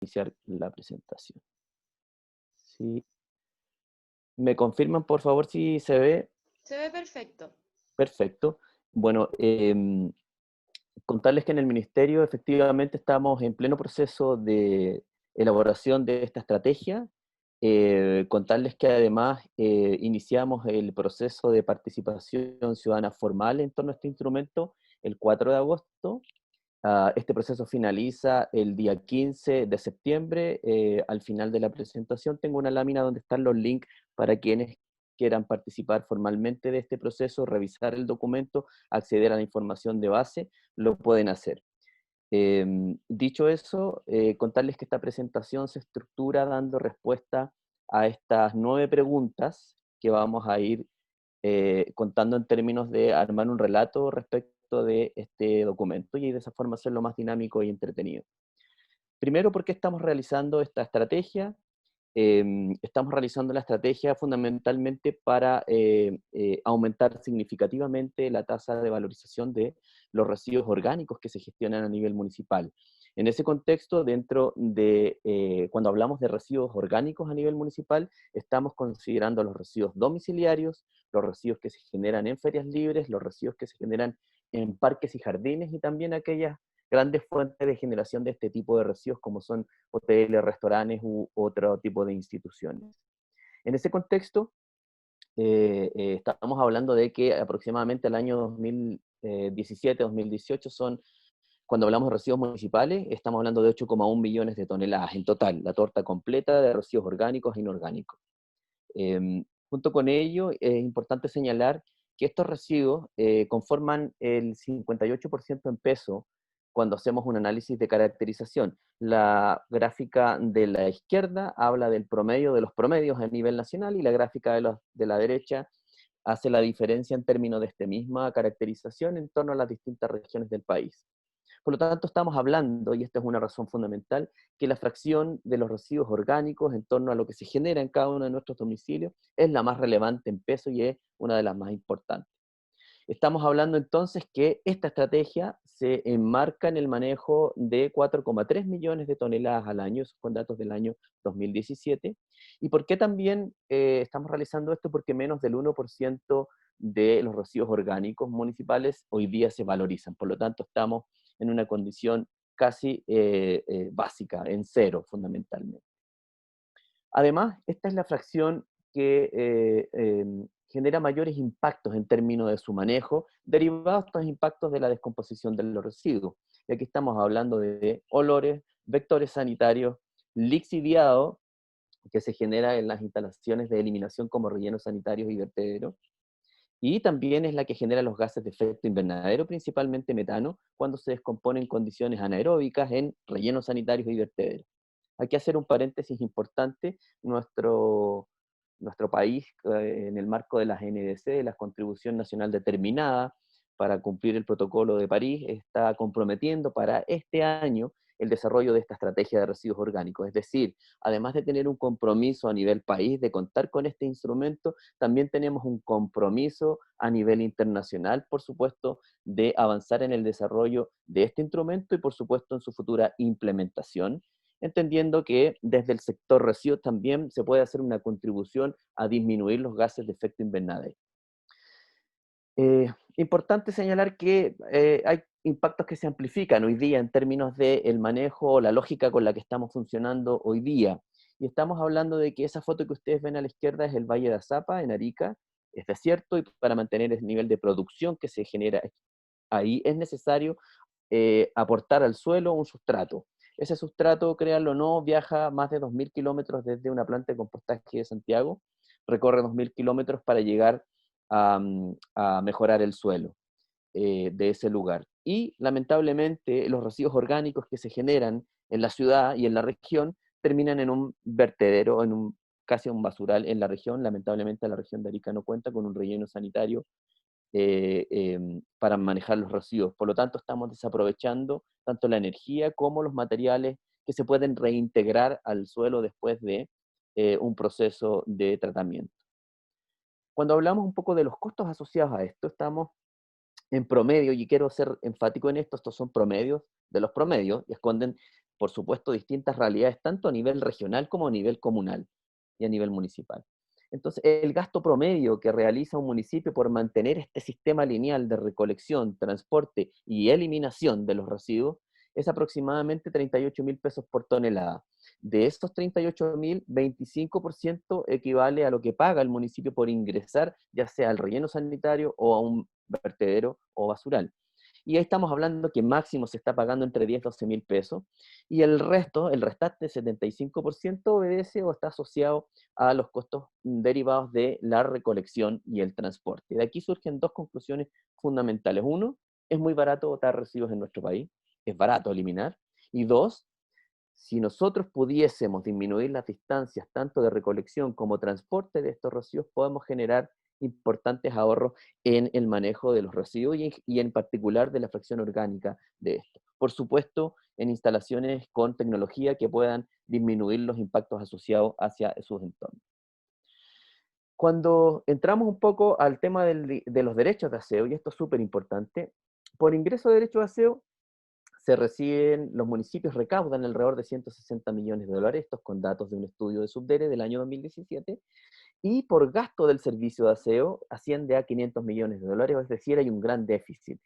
Iniciar la presentación. Sí. ¿Me confirman, por favor, si se ve? Se ve perfecto. Perfecto. Bueno, contarles que en el ministerio efectivamente estamos en pleno proceso de elaboración de esta estrategia. Contarles que además iniciamos el proceso de participación ciudadana formal en torno a este instrumento el 4 de agosto. Este proceso finaliza el día 15 de septiembre. Al final de la presentación tengo una lámina donde están los links para quienes quieran participar formalmente de este proceso, revisar el documento, acceder a la información de base, lo pueden hacer. Dicho eso, contarles que esta presentación se estructura dando respuesta a estas 9 preguntas que vamos a ir contando en términos de armar un relato respecto de este documento y de esa forma hacerlo más dinámico y entretenido. Primero, ¿por qué estamos realizando esta estrategia? Estamos realizando la estrategia fundamentalmente para aumentar significativamente la tasa de valorización de los residuos orgánicos que se gestionan a nivel municipal. En ese contexto, dentro de, cuando hablamos de residuos orgánicos a nivel municipal, estamos considerando los residuos domiciliarios, los residuos que se generan en ferias libres, los residuos que se generan en parques y jardines y también aquellas grandes fuentes de generación de este tipo de residuos como son hoteles, restaurantes u otro tipo de instituciones. En ese contexto, estamos hablando de que aproximadamente el año 2017-2018 son, cuando hablamos de residuos municipales, estamos hablando de 8,1 millones de toneladas en total, la torta completa de residuos orgánicos e inorgánicos. Junto con ello, es importante señalar que estos residuos conforman el 58% en peso cuando hacemos un análisis de caracterización. La gráfica de la izquierda habla del promedio de los promedios a nivel nacional y la gráfica de la derecha hace la diferencia en términos de esta misma caracterización en torno a las distintas regiones del país. Por lo tanto, estamos hablando, y esta es una razón fundamental, que la fracción de los residuos orgánicos en torno a lo que se genera en cada uno de nuestros domicilios es la más relevante en peso y es una de las más importantes. Estamos hablando entonces que esta estrategia se enmarca en el manejo de 4,3 millones de toneladas al año, esos son datos del año 2017. ¿Y por qué también estamos realizando esto? Porque menos del 1% de los residuos orgánicos municipales hoy día se valorizan. Por lo tanto, estamos en una condición casi básica, en cero fundamentalmente. Además, esta es la fracción que genera mayores impactos en términos de su manejo, derivados de estos impactos de la descomposición de los residuos. Y aquí estamos hablando de olores, vectores sanitarios, lixiviado, que se genera en las instalaciones de eliminación como rellenos sanitarios y vertederos, y también es la que genera los gases de efecto invernadero, principalmente metano, cuando se descompone en condiciones anaeróbicas en rellenos sanitarios y vertederos. Hay que hacer un paréntesis importante. Nuestro país, en el marco de las NDC, la Contribución Nacional Determinada, para cumplir el protocolo de París, está comprometiendo para este año el desarrollo de esta estrategia de residuos orgánicos. Es decir, además de tener un compromiso a nivel país de contar con este instrumento, también tenemos un compromiso a nivel internacional, por supuesto, de avanzar en el desarrollo de este instrumento y, por supuesto, en su futura implementación, entendiendo que desde el sector residuos también se puede hacer una contribución a disminuir los gases de efecto invernadero. Importante señalar que hay impactos que se amplifican hoy día en términos del manejo, la lógica con la que estamos funcionando hoy día. Y estamos hablando de que esa foto que ustedes ven a la izquierda es el Valle de Azapa, en Arica, es desierto, y para mantener el nivel de producción que se genera ahí es necesario aportar al suelo un sustrato. Ese sustrato, créanlo o no, viaja más de 2.000 kilómetros desde una planta de compostaje de Santiago, recorre 2.000 kilómetros para llegar a mejorar el suelo de ese lugar. Y lamentablemente los residuos orgánicos que se generan en la ciudad y en la región terminan en un vertedero, casi un basural en la región. Lamentablemente la región de Arica no cuenta con un relleno sanitario para manejar los residuos. Por lo tanto, estamos desaprovechando tanto la energía como los materiales que se pueden reintegrar al suelo después de un proceso de tratamiento. Cuando hablamos un poco de los costos asociados a esto, estamos en promedio, y quiero ser enfático en esto, estos son promedios de los promedios, y esconden por supuesto, distintas realidades, tanto a nivel regional como a nivel comunal y a nivel municipal. Entonces, el gasto promedio que realiza un municipio por mantener este sistema lineal de recolección, transporte y eliminación de los residuos es aproximadamente 38.000 pesos por tonelada. De estos 38.000, 25% equivale a lo que paga el municipio por ingresar, ya sea al relleno sanitario o a un vertedero o basural. Y ahí estamos hablando que máximo se está pagando entre 10 y 12 mil pesos, y el resto, el restante 75%, obedece o está asociado a los costos derivados de la recolección y el transporte. De aquí surgen dos conclusiones fundamentales. Uno, es muy barato botar residuos en nuestro país, es barato eliminar. Y dos, si nosotros pudiésemos disminuir las distancias tanto de recolección como transporte de estos residuos, podemos generar importantes ahorros en el manejo de los residuos y en particular de la fracción orgánica de esto. Por supuesto, en instalaciones con tecnología que puedan disminuir los impactos asociados hacia sus entornos. Cuando entramos un poco al tema de los derechos de aseo, y esto es súper importante, por ingreso de derechos de aseo se reciben, los municipios recaudan alrededor de 160 millones de dólares, estos con datos de un estudio de Subdere del año 2017, y por gasto del servicio de aseo asciende a 500 millones de dólares, es decir, hay un gran déficit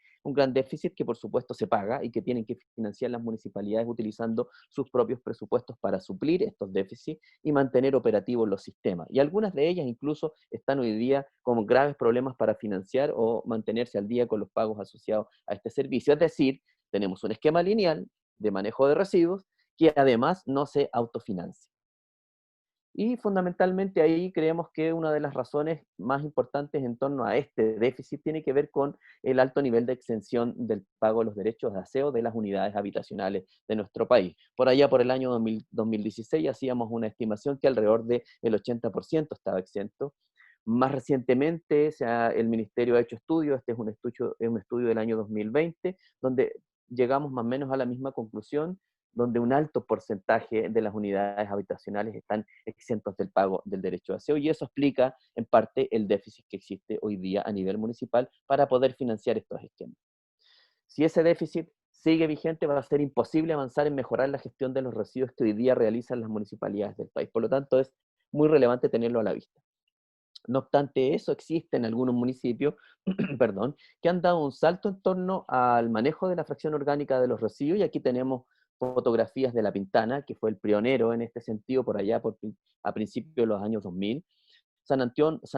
que por supuesto se paga y que tienen que financiar las municipalidades utilizando sus propios presupuestos para suplir estos déficits y mantener operativos los sistemas. Y algunas de ellas incluso están hoy día con graves problemas para financiar o mantenerse al día con los pagos asociados a este servicio. Es decir, tenemos un esquema lineal de manejo de residuos que además no se autofinancia. Y fundamentalmente ahí creemos que una de las razones más importantes en torno a este déficit tiene que ver con el alto nivel de exención del pago de los derechos de aseo de las unidades habitacionales de nuestro país. Por allá, por el año 2016, hacíamos una estimación que alrededor del 80% estaba exento. Más recientemente, el Ministerio ha hecho estudios, este es un estudio del año 2020, donde llegamos más o menos a la misma conclusión, donde un alto porcentaje de las unidades habitacionales están exentos del pago del derecho de aseo, y eso explica en parte el déficit que existe hoy día a nivel municipal para poder financiar estos esquemas. Si ese déficit sigue vigente, va a ser imposible avanzar en mejorar la gestión de los residuos que hoy día realizan las municipalidades del país. Por lo tanto, es muy relevante tenerlo a la vista. No obstante eso, existen algunos municipios perdón, que han dado un salto en torno al manejo de la fracción orgánica de los residuos, y aquí tenemos fotografías de La Pintana, que fue el pionero en este sentido por allá a principios de los años 2000. San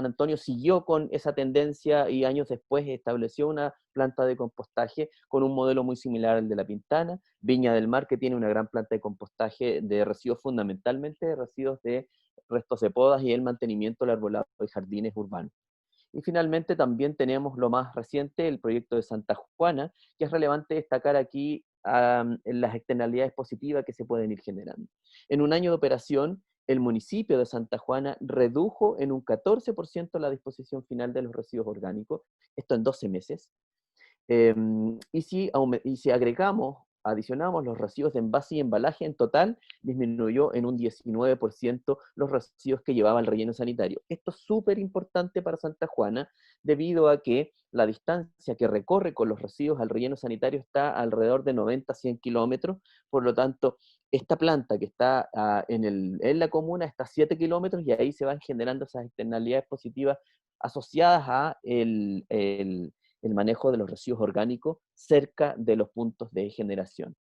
Antonio siguió con esa tendencia y años después estableció una planta de compostaje con un modelo muy similar al de La Pintana. Viña del Mar, que tiene una gran planta de compostaje de residuos, fundamentalmente de residuos de restos de podas y el mantenimiento del arbolado y jardines urbanos. Y finalmente también tenemos lo más reciente, el proyecto de Santa Juana, que es relevante destacar aquí en las externalidades positivas que se pueden ir generando. En un año de operación, el municipio de Santa Juana redujo en un 14% la disposición final de los residuos orgánicos, esto en 12 meses. Y si agregamos, adicionamos los residuos de envase y embalaje, en total disminuyó en un 19% los residuos que llevaba el relleno sanitario. Esto es súper importante para Santa Juana, debido a que la distancia que recorre con los residuos al relleno sanitario está alrededor de 90 a 100 kilómetros. Por lo tanto, esta planta que está en la comuna está a 7 kilómetros, y ahí se van generando esas externalidades positivas asociadas a el manejo de los residuos orgánicos cerca de los puntos de generación.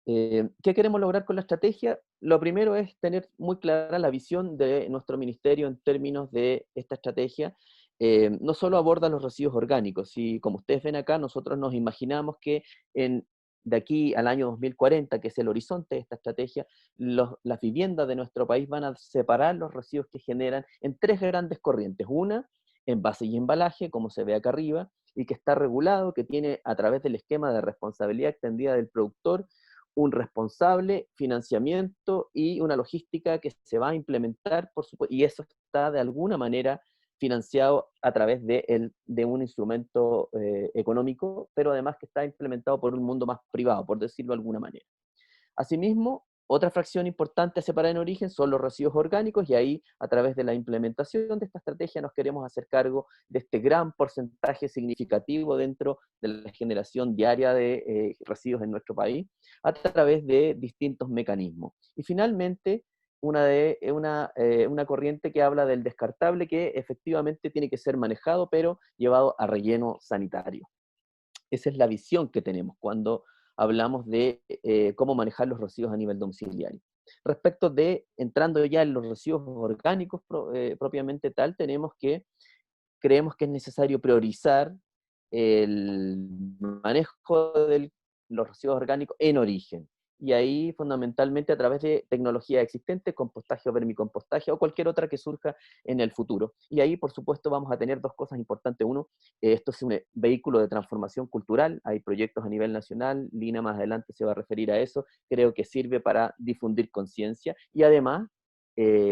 ¿Qué queremos lograr con la estrategia? Lo primero es tener muy clara la visión de nuestro ministerio en términos de esta estrategia. No solo aborda los residuos orgánicos, y como ustedes ven acá, nosotros nos imaginamos que de aquí al año 2040, que es el horizonte de esta estrategia, las viviendas de nuestro país van a separar los residuos que generan en tres grandes corrientes. Una, envase y embalaje, como se ve acá arriba, y que está regulado, que tiene, a través del esquema de responsabilidad extendida del productor, un responsable, financiamiento y una logística que se va a implementar, por supuesto, y eso está de alguna manera financiado a través de un instrumento económico, pero además que está implementado por un mundo más privado, por decirlo de alguna manera. Asimismo, Otra fracción importante a separar en origen son los residuos orgánicos, y ahí, a través de la implementación de esta estrategia, nos queremos hacer cargo de este gran porcentaje significativo dentro de la generación diaria de residuos en nuestro país, a través de distintos mecanismos. Y finalmente, una corriente que habla del descartable, que efectivamente tiene que ser manejado, pero llevado a relleno sanitario. Esa es la visión que tenemos cuando hablamos de cómo manejar los residuos a nivel domiciliario. Respecto de, entrando ya en los residuos orgánicos propiamente tal, creemos que es necesario priorizar el manejo de los residuos orgánicos en origen. Y ahí, fundamentalmente, a través de tecnología existente, compostaje o vermicompostaje, o cualquier otra que surja en el futuro. Y ahí, por supuesto, vamos a tener dos cosas importantes. Uno, esto es un vehículo de transformación cultural. Hay proyectos a nivel nacional, Lina más adelante se va a referir a eso. Creo que sirve para difundir conciencia y además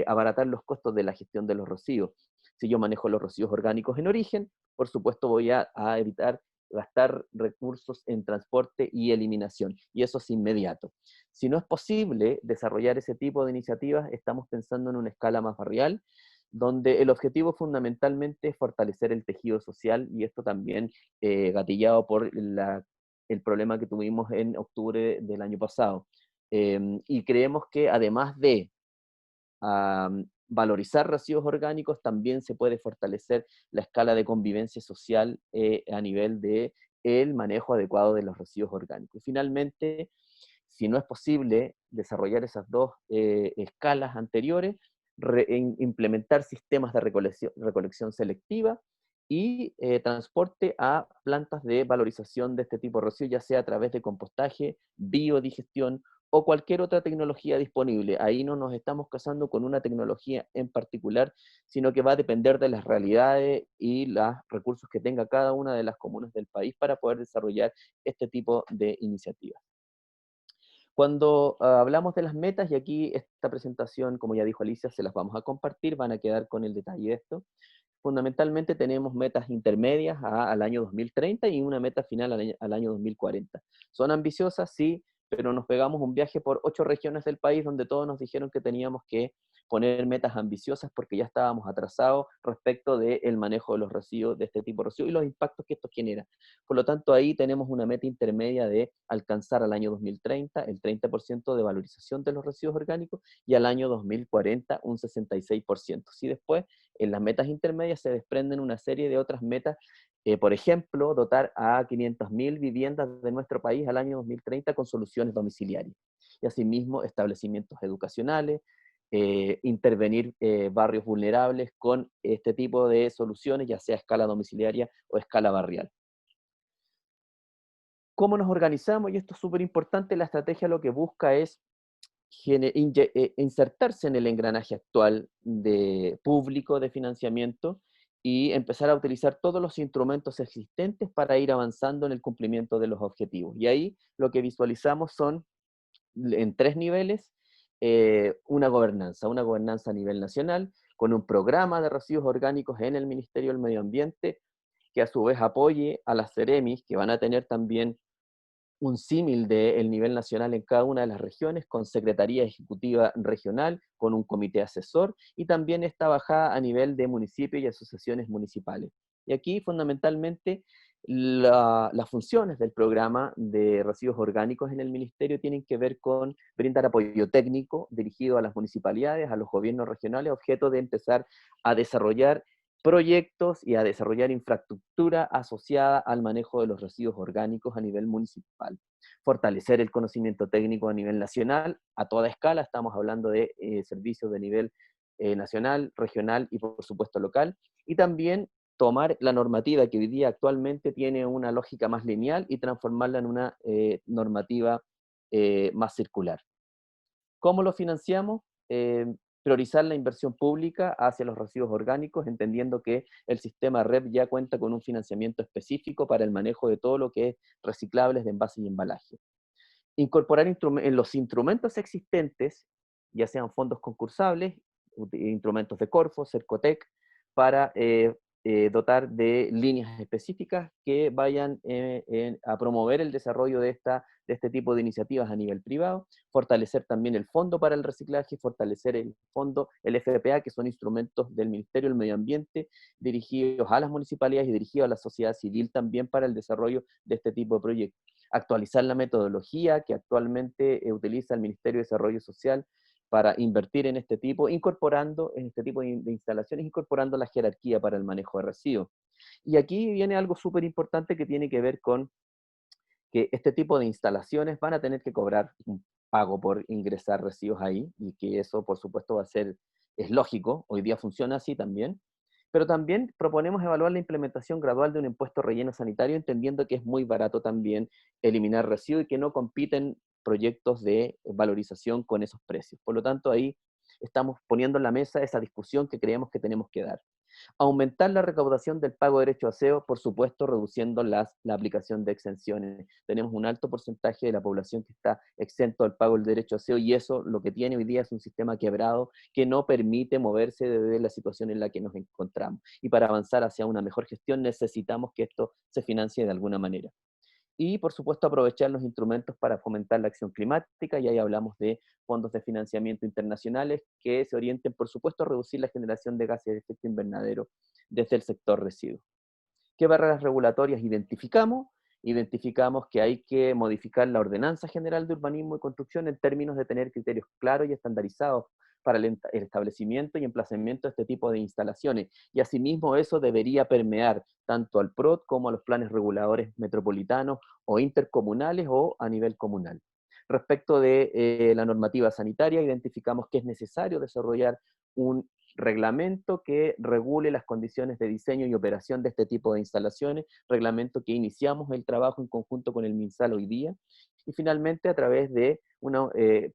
abaratar los costos de la gestión de los residuos. Si yo manejo los residuos orgánicos en origen, por supuesto voy a evitar gastar recursos en transporte y eliminación, y eso es inmediato. Si no es posible desarrollar ese tipo de iniciativas, estamos pensando en una escala más barrial, donde el objetivo fundamentalmente es fortalecer el tejido social, y esto también gatillado por el problema que tuvimos en octubre del año pasado. Y creemos que además de a valorizar residuos orgánicos, también se puede fortalecer la escala de convivencia social a nivel de el manejo adecuado de los residuos orgánicos. Y finalmente, si no es posible desarrollar esas dos escalas anteriores, implementar sistemas de recolección selectiva y transporte a plantas de valorización de este tipo de residuos, ya sea a través de compostaje, biodigestión o cualquier otra tecnología disponible. Ahí no nos estamos casando con una tecnología en particular, sino que va a depender de las realidades y los recursos que tenga cada una de las comunas del país para poder desarrollar este tipo de iniciativas. Cuando hablamos de las metas, y aquí esta presentación, como ya dijo Alicia, se las vamos a compartir, van a quedar con el detalle de esto. Fundamentalmente tenemos metas intermedias al año 2030 y una meta final al año 2040. Son ambiciosas, sí, pero nos pegamos un viaje por 8 regiones del país donde todos nos dijeron que teníamos que poner metas ambiciosas porque ya estábamos atrasados respecto del manejo de los residuos, de este tipo de residuos y los impactos que esto genera. Por lo tanto, ahí tenemos una meta intermedia de alcanzar al año 2030 el 30% de valorización de los residuos orgánicos y al año 2040 un 66%. Si después en las metas intermedias se desprenden una serie de otras metas, por ejemplo, dotar a 500.000 viviendas de nuestro país al año 2030 con soluciones domiciliarias. Y asimismo, establecimientos educacionales, intervenir barrios vulnerables con este tipo de soluciones, ya sea a escala domiciliaria o a escala barrial. ¿Cómo nos organizamos? Y esto es súper importante, la estrategia lo que busca es insertarse en el engranaje actual de público de financiamiento y empezar a utilizar todos los instrumentos existentes para ir avanzando en el cumplimiento de los objetivos. Y ahí lo que visualizamos son en 3 niveles, una gobernanza a nivel nacional, con un programa de residuos orgánicos en el Ministerio del Medio Ambiente, que a su vez apoye a las CEREMIS, que van a tener también un símil del nivel nacional en cada una de las regiones, con Secretaría Ejecutiva Regional, con un comité asesor, y también esta bajada a nivel de municipios y asociaciones municipales. Y aquí, fundamentalmente, las funciones del programa de residuos orgánicos en el ministerio tienen que ver con brindar apoyo técnico dirigido a las municipalidades, a los gobiernos regionales, objeto de empezar a desarrollar proyectos y a desarrollar infraestructura asociada al manejo de los residuos orgánicos a nivel municipal. Fortalecer el conocimiento técnico a nivel nacional, a toda escala, estamos hablando de servicios de nivel nacional, regional y por supuesto local, y también tomar la normativa que hoy día actualmente tiene una lógica más lineal y transformarla en una normativa más circular. ¿Cómo lo financiamos? Priorizar la inversión pública hacia los residuos orgánicos, entendiendo que el sistema REP ya cuenta con un financiamiento específico para el manejo de todo lo que es reciclables de envase y embalaje. Incorporar en los instrumentos existentes, ya sean fondos concursables, instrumentos de Corfo, Cercotec, para dotar de líneas específicas que vayan a promover el desarrollo de esta de este tipo de iniciativas a nivel privado, fortalecer también el fondo para el reciclaje, fortalecer el fondo, el FPA, que son instrumentos del Ministerio del Medio Ambiente dirigidos a las municipalidades y dirigidos a la sociedad civil también para el desarrollo de este tipo de proyectos. Actualizar la metodología que actualmente utiliza el Ministerio de Desarrollo Social para invertir en este tipo, incorporando en este tipo de instalaciones, incorporando la jerarquía para el manejo de residuos. Y aquí viene algo súper importante que tiene que ver con que este tipo de instalaciones van a tener que cobrar un pago por ingresar residuos ahí, y que eso por supuesto va a ser, es lógico, hoy día funciona así también, pero también proponemos evaluar la implementación gradual de un impuesto relleno sanitario, entendiendo que es muy barato también eliminar residuos y que no compiten proyectos de valorización con esos precios. Por lo tanto, ahí estamos poniendo en la mesa esa discusión que creemos que tenemos que dar. Aumentar la recaudación del pago de derecho a aseo, por supuesto, reduciendo la aplicación de exenciones. Tenemos un alto porcentaje de la población que está exento del pago del derecho a aseo, y eso lo que tiene hoy día es un sistema quebrado que no permite moverse de la situación en la que nos encontramos. Y para avanzar hacia una mejor gestión necesitamos que esto se financie de alguna manera. Y, por supuesto, aprovechar los instrumentos para fomentar la acción climática, y ahí hablamos de fondos de financiamiento internacionales que se orienten, por supuesto, a reducir la generación de gases de efecto invernadero desde el sector residuos. ¿Qué barreras regulatorias identificamos? Identificamos que hay que modificar la Ordenanza General de Urbanismo y Construcción en términos de tener criterios claros y estandarizados para el establecimiento y emplazamiento de este tipo de instalaciones. Y asimismo eso debería permear tanto al PROT como a los planes reguladores metropolitanos o intercomunales o a nivel comunal. Respecto de la normativa sanitaria, identificamos que es necesario desarrollar un reglamento que regule las condiciones de diseño y operación de este tipo de instalaciones, reglamento que iniciamos el trabajo en conjunto con el MinSal hoy día, y finalmente a través de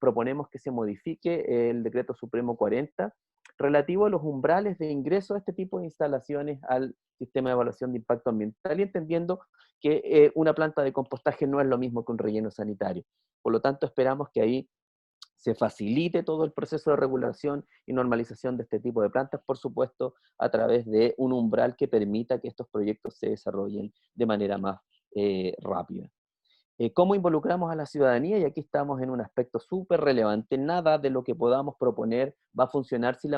proponemos que se modifique el Decreto Supremo 40 relativo a los umbrales de ingreso a este tipo de instalaciones al sistema de evaluación de impacto ambiental, y entendiendo que una planta de compostaje no es lo mismo que un relleno sanitario. Por lo tanto, esperamos que ahí se facilite todo el proceso de regulación y normalización de este tipo de plantas, por supuesto, a través de un umbral que permita que estos proyectos se desarrollen de manera más rápida. ¿Cómo involucramos a la ciudadanía? Y aquí estamos en un aspecto súper relevante. Nada de lo que podamos proponer va a funcionar si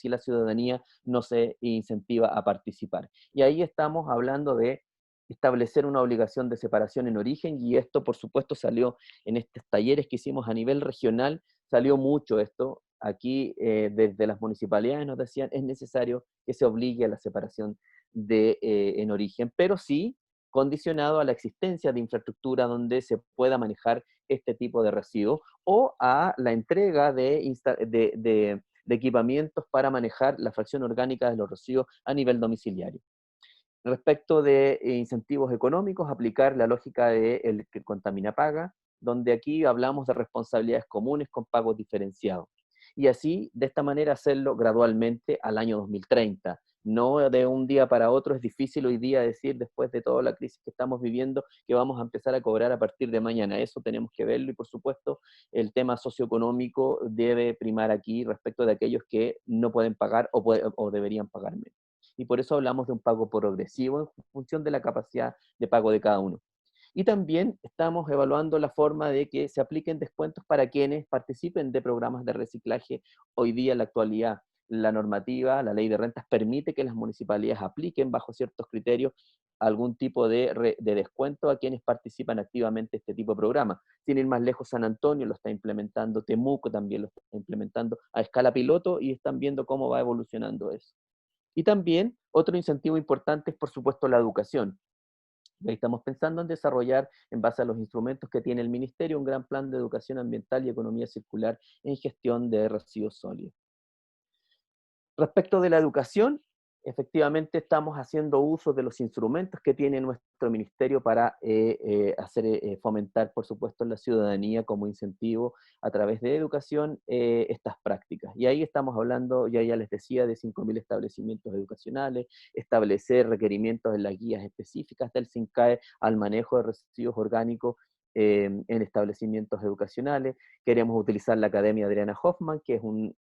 la ciudadanía no se incentiva a participar. Y ahí estamos hablando de establecer una obligación de separación en origen, y esto por supuesto salió en estos talleres que hicimos a nivel regional, salió mucho esto. Aquí desde las municipalidades nos decían es necesario que se obligue a la separación en origen, pero sí condicionado a la existencia de infraestructura donde se pueda manejar este tipo de residuos, o a la entrega de equipamientos para manejar la fracción orgánica de los residuos a nivel domiciliario. Respecto de incentivos económicos, aplicar la lógica de el que contamina paga, donde aquí hablamos de responsabilidades comunes con pagos diferenciados. Y así, de esta manera, hacerlo gradualmente al año 2030. No de un día para otro. Es difícil hoy día decir, después de toda la crisis que estamos viviendo, que vamos a empezar a cobrar a partir de mañana. Eso tenemos que verlo, y por supuesto el tema socioeconómico debe primar aquí respecto de aquellos que no pueden pagar o deberían pagar menos. Y por eso hablamos de un pago progresivo en función de la capacidad de pago de cada uno. Y también estamos evaluando la forma de que se apliquen descuentos para quienes participen de programas de reciclaje. Hoy día, en la actualidad, la normativa, la ley de rentas permite que las municipalidades apliquen bajo ciertos criterios algún tipo de descuento a quienes participan activamente en este tipo de programas. Sin ir más lejos, San Antonio lo está implementando, Temuco también lo está implementando a escala piloto, y están viendo cómo va evolucionando eso. Y también otro incentivo importante es, por supuesto, la educación. Y ahí estamos pensando en desarrollar, en base a los instrumentos que tiene el Ministerio, un gran plan de educación ambiental y economía circular en gestión de residuos sólidos. Respecto de la educación, efectivamente estamos haciendo uso de los instrumentos que tiene nuestro ministerio para fomentar, por supuesto, en la ciudadanía como incentivo a través de educación estas prácticas. Y ahí estamos hablando, ya les decía, de 5.000 establecimientos educacionales, establecer requerimientos en las guías específicas del SINCAE al manejo de residuos orgánicos en establecimientos educacionales. Queremos utilizar la Academia Adriana Hoffman, que es un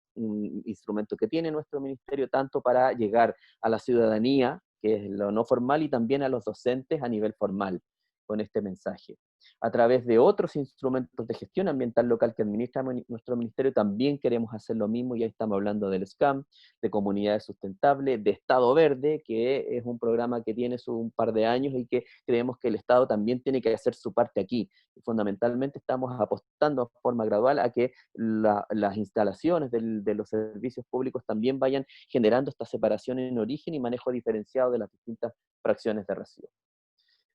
instrumento que tiene nuestro ministerio, tanto para llegar a la ciudadanía, que es lo no formal, y también a los docentes a nivel formal, con este mensaje. A través de otros instrumentos de gestión ambiental local que administra nuestro ministerio, también queremos hacer lo mismo, y ahí estamos hablando del SCAM, de comunidades sustentables, de Estado Verde, que es un programa que tiene un par de años y que creemos que el Estado también tiene que hacer su parte aquí. Y fundamentalmente estamos apostando de forma gradual a que las instalaciones de los servicios públicos también vayan generando esta separación en origen y manejo diferenciado de las distintas fracciones de residuos.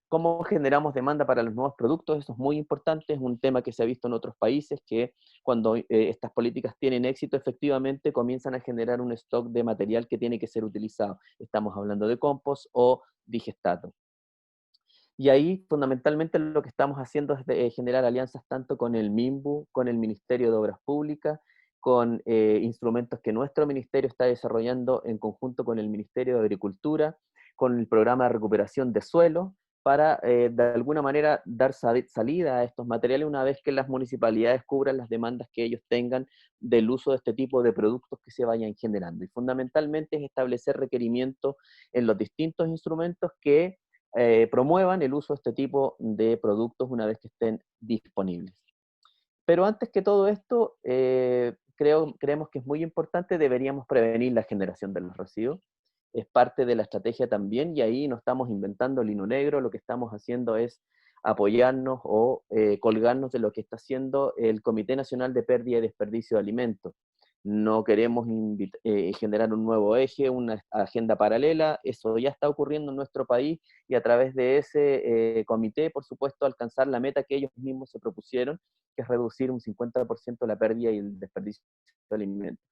¿Cómo generamos demanda para los nuevos productos? Eso es muy importante, es un tema que se ha visto en otros países, que cuando estas políticas tienen éxito, efectivamente comienzan a generar un stock de material que tiene que ser utilizado. Estamos hablando de compost o digestato. Y ahí, fundamentalmente, lo que estamos haciendo es generar alianzas tanto con el MIMBU, con el Ministerio de Obras Públicas, con instrumentos que nuestro ministerio está desarrollando en conjunto con el Ministerio de Agricultura, con el programa de recuperación de suelo, para de alguna manera dar salida a estos materiales una vez que las municipalidades cubran las demandas que ellos tengan del uso de este tipo de productos que se vayan generando. Y fundamentalmente es establecer requerimientos en los distintos instrumentos que promuevan el uso de este tipo de productos una vez que estén disponibles. Pero antes que todo esto, creemos que es muy importante, deberíamos prevenir la generación de los residuos. Es parte de la estrategia también, y ahí no estamos inventando el hilo negro, lo que estamos haciendo es apoyarnos o colgarnos de lo que está haciendo el Comité Nacional de Pérdida y Desperdicio de Alimentos. No queremos generar un nuevo eje, una agenda paralela, eso ya está ocurriendo en nuestro país, y a través de ese comité, por supuesto, alcanzar la meta que ellos mismos se propusieron, que es reducir un 50% la pérdida y el desperdicio de alimentos.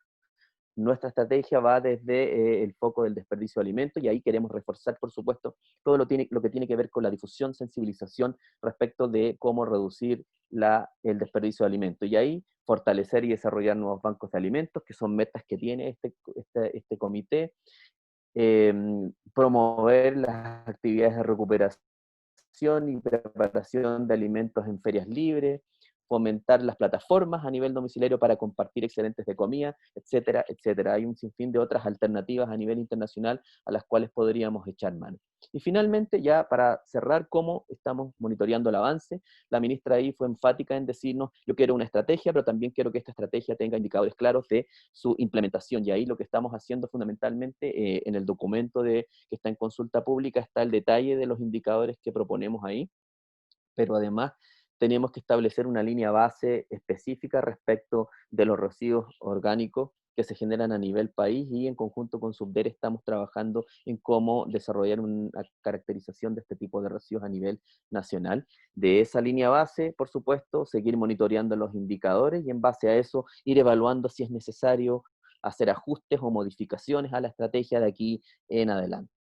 Nuestra estrategia va desde el foco del desperdicio de alimentos, y ahí queremos reforzar, por supuesto, todo lo que tiene que ver con la difusión, sensibilización respecto de cómo reducir el desperdicio de alimentos. Y ahí fortalecer y desarrollar nuevos bancos de alimentos, que son metas que tiene este comité. Promover las actividades de recuperación y preparación de alimentos en ferias libres, fomentar las plataformas a nivel domiciliario para compartir excedentes de comida, etcétera, etcétera. Hay un sinfín de otras alternativas a nivel internacional a las cuales podríamos echar mano. Y finalmente, ya para cerrar, cómo estamos monitoreando el avance, la ministra ahí fue enfática en decirnos, yo quiero una estrategia, pero también quiero que esta estrategia tenga indicadores claros de su implementación, y ahí lo que estamos haciendo fundamentalmente en el documento que está en consulta pública está el detalle de los indicadores que proponemos ahí, pero además tenemos que establecer una línea base específica respecto de los residuos orgánicos que se generan a nivel país, y en conjunto con Subder estamos trabajando en cómo desarrollar una caracterización de este tipo de residuos a nivel nacional. De esa línea base, por supuesto, seguir monitoreando los indicadores, y en base a eso ir evaluando si es necesario hacer ajustes o modificaciones a la estrategia de aquí en adelante.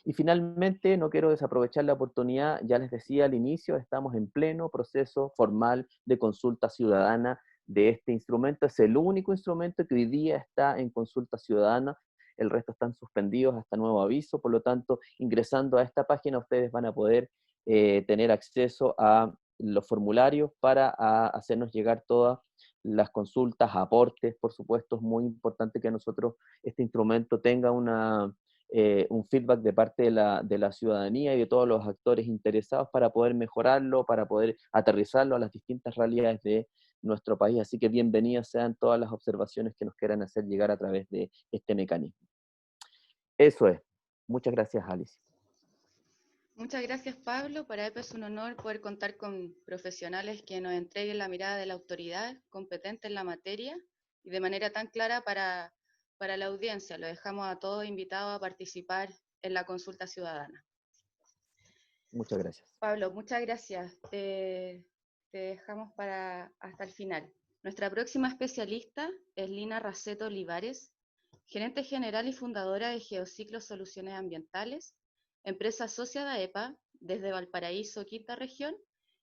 Y finalmente, no quiero desaprovechar la oportunidad, ya les decía al inicio, estamos en pleno proceso formal de consulta ciudadana de este instrumento. Es el único instrumento que hoy día está en consulta ciudadana, el resto están suspendidos hasta nuevo aviso, por lo tanto, ingresando a esta página ustedes van a poder tener acceso a los formularios para hacernos llegar todas las consultas, aportes. Por supuesto, es muy importante que nosotros, este instrumento tenga un feedback de parte de la ciudadanía y de todos los actores interesados para poder mejorarlo, para poder aterrizarlo a las distintas realidades de nuestro país. Así que bienvenidas sean todas las observaciones que nos quieran hacer llegar a través de este mecanismo. Eso es. Muchas gracias, Alice. Muchas gracias, Pablo. Para EPE es un honor poder contar con profesionales que nos entreguen la mirada de la autoridad competente en la materia y de manera tan clara para la audiencia. Lo dejamos a todos invitados a participar en la consulta ciudadana. Muchas gracias. Pablo, muchas gracias. Te dejamos hasta el final. Nuestra próxima especialista es Lina Raceto Olivares, gerente general y fundadora de Geociclo Soluciones Ambientales, empresa socia de EPA desde Valparaíso, quinta región,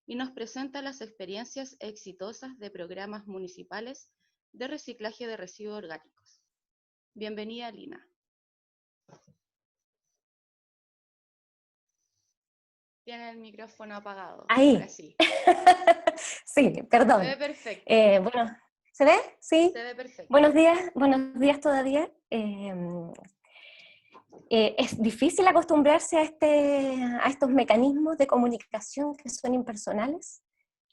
y nos presenta las experiencias exitosas de programas municipales de reciclaje de residuos orgánicos. Bienvenida, Lina. Tiene el micrófono apagado. Ahí. Ahora sí. Sí, perdón. Se ve perfecto. Bueno, ¿se ve? Sí. Se ve perfecto. Buenos días todavía. Es difícil acostumbrarse a estos mecanismos de comunicación que son impersonales.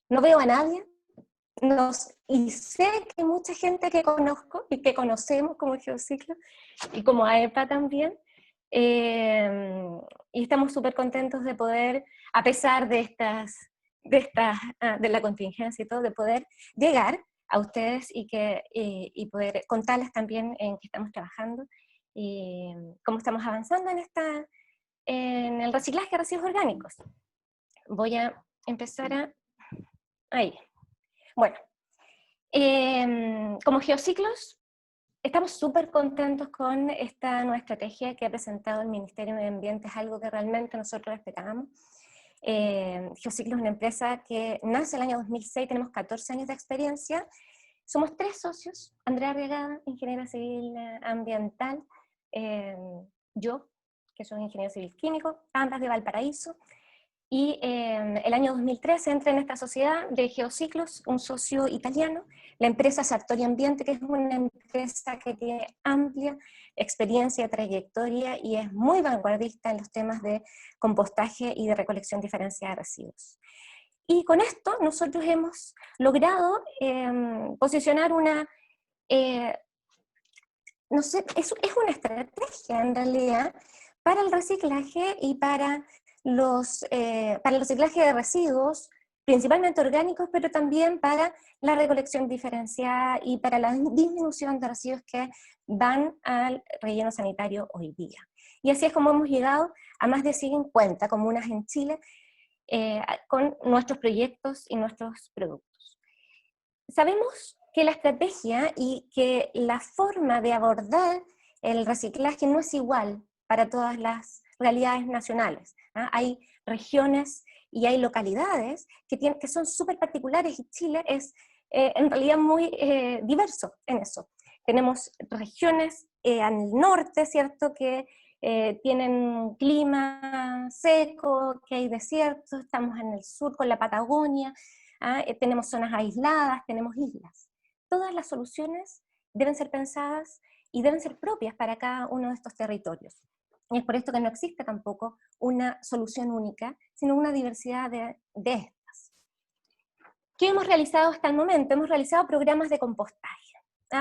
No veo a nadie, y sé que hay mucha gente que conozco y que conocemos como Geociclo y como AEPA también, y estamos súper contentos de poder, a pesar de la contingencia y todo, de poder llegar a ustedes y poder contarles también en qué estamos trabajando y cómo estamos avanzando en el reciclaje de residuos orgánicos. Voy a empezar ahí. Bueno, como Geociclos, estamos súper contentos con esta nueva estrategia que ha presentado el Ministerio de Medio Ambiente, es algo que realmente nosotros esperábamos. Geociclos es una empresa que nace el año 2006, tenemos 14 años de experiencia, somos 3 socios, Andrea Regada, ingeniera civil ambiental, yo, que soy ingeniero civil químico, ambas de Valparaíso, y el año 2013 entra en esta sociedad de Geociclos un socio italiano, la empresa Sartori Ambiente, que es una empresa que tiene amplia experiencia, trayectoria y es muy vanguardista en los temas de compostaje y de recolección diferenciada de residuos. Y con esto nosotros hemos logrado posicionar no sé, es una estrategia en realidad para el reciclaje y para el reciclaje de residuos, principalmente orgánicos, pero también para la recolección diferenciada y para la disminución de residuos que van al relleno sanitario hoy día. Y así es como hemos llegado a más de 50 comunas en Chile con nuestros proyectos y nuestros productos. Sabemos que la estrategia y que la forma de abordar el reciclaje no es igual para todas las realidades nacionales. Hay regiones y hay localidades que son súper particulares, y Chile es en realidad muy diverso en eso. Tenemos regiones al norte, ¿cierto?, que tienen clima seco, que hay desiertos, estamos en el sur con la Patagonia, tenemos zonas aisladas, tenemos islas. Todas las soluciones deben ser pensadas y deben ser propias para cada uno de estos territorios. Y es por esto que no existe tampoco una solución única, sino una diversidad de estas. ¿Qué hemos realizado hasta el momento? Hemos realizado programas de compostaje,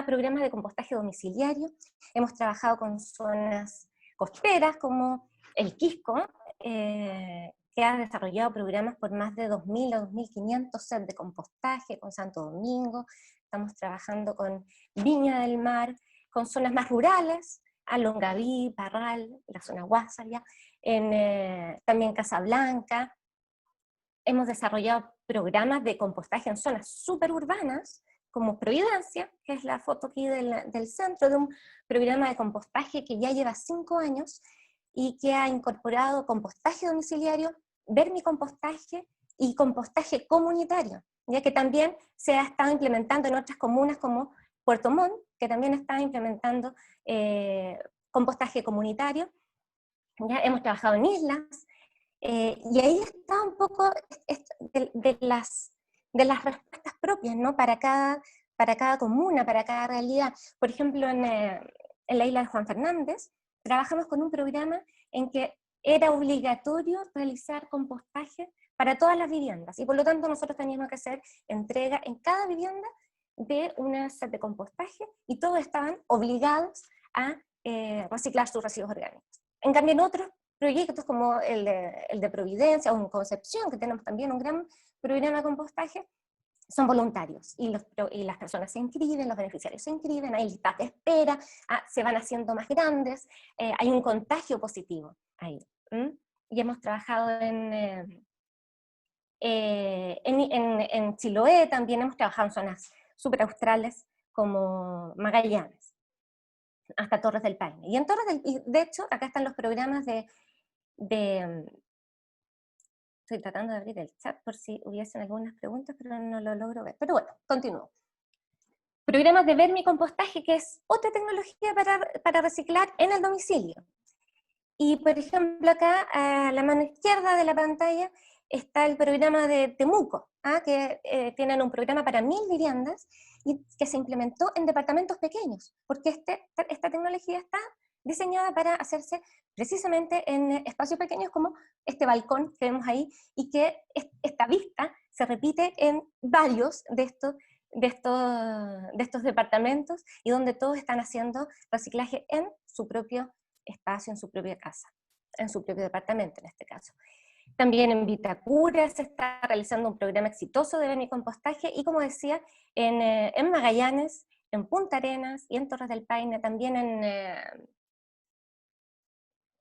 programas de compostaje domiciliario. Hemos trabajado con zonas costeras como el Quisco, que ha desarrollado programas por más de 2.000 a 2.500 sets de compostaje, con Santo Domingo. Estamos trabajando con Viña del Mar, con zonas más rurales, a Longaví, Parral, la zona Guasaya, también Casablanca. Hemos desarrollado programas de compostaje en zonas superurbanas, como Providencia, que es la foto aquí del centro, de un programa de compostaje que ya lleva 5 años y que ha incorporado compostaje domiciliario, vermicompostaje y compostaje comunitario, ya que también se ha estado implementando en otras comunas como Puerto Montt, que también está implementando compostaje comunitario. Ya hemos trabajado en islas, y ahí está un poco de las respuestas propias, ¿no?, para cada comuna, para cada realidad. Por ejemplo, en la isla de Juan Fernández, trabajamos con un programa en que era obligatorio realizar compostaje para todas las viviendas, y por lo tanto nosotros teníamos que hacer entrega en cada vivienda de una set de compostaje, y todos estaban obligados a reciclar sus residuos orgánicos. En cambio, en otros proyectos como el de Providencia o en Concepción, que tenemos también un gran programa de compostaje, son voluntarios, y las personas se inscriben, los beneficiarios se inscriben, hay listas de espera, se van haciendo más grandes, hay un contagio positivo ahí. Y hemos trabajado en Chiloé, también hemos trabajado en zonas superaustrales como Magallanes, hasta Torres del Paine. Y de hecho, acá están los programas estoy tratando de abrir el chat por si hubiesen algunas preguntas, pero no lo logro ver. Pero bueno, continúo. Programas de vermicompostaje, que es otra tecnología para reciclar en el domicilio. Y por ejemplo acá, a la mano izquierda de la pantalla, está el programa de Temuco, que tienen un programa para 1.000 viviendas y que se implementó en departamentos pequeños, porque esta tecnología está diseñada para hacerse precisamente en espacios pequeños como este balcón que vemos ahí, y que esta vista se repite en varios de estos departamentos, y donde todos están haciendo reciclaje en su propio espacio, en su propia casa, en su propio departamento en este caso. También en Vitacura se está realizando un programa exitoso de vermicompostaje, y como decía, en Magallanes, en Punta Arenas y en Torres del Paine, también en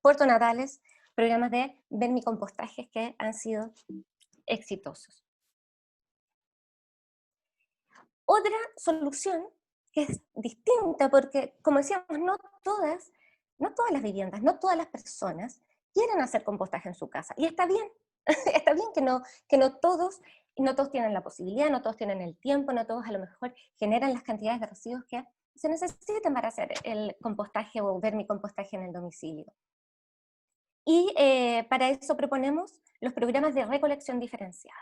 Puerto Natales, programas de vermicompostajes que han sido exitosos. Otra solución que es distinta, porque como decíamos, no todas las viviendas, no todas las personas quieren hacer compostaje en su casa, y está bien, está bien que no todos tienen la posibilidad, no todos tienen el tiempo, no todos a lo mejor generan las cantidades de residuos que se necesitan para hacer el compostaje o vermicompostaje en el domicilio. Y para eso proponemos los programas de recolección diferenciada.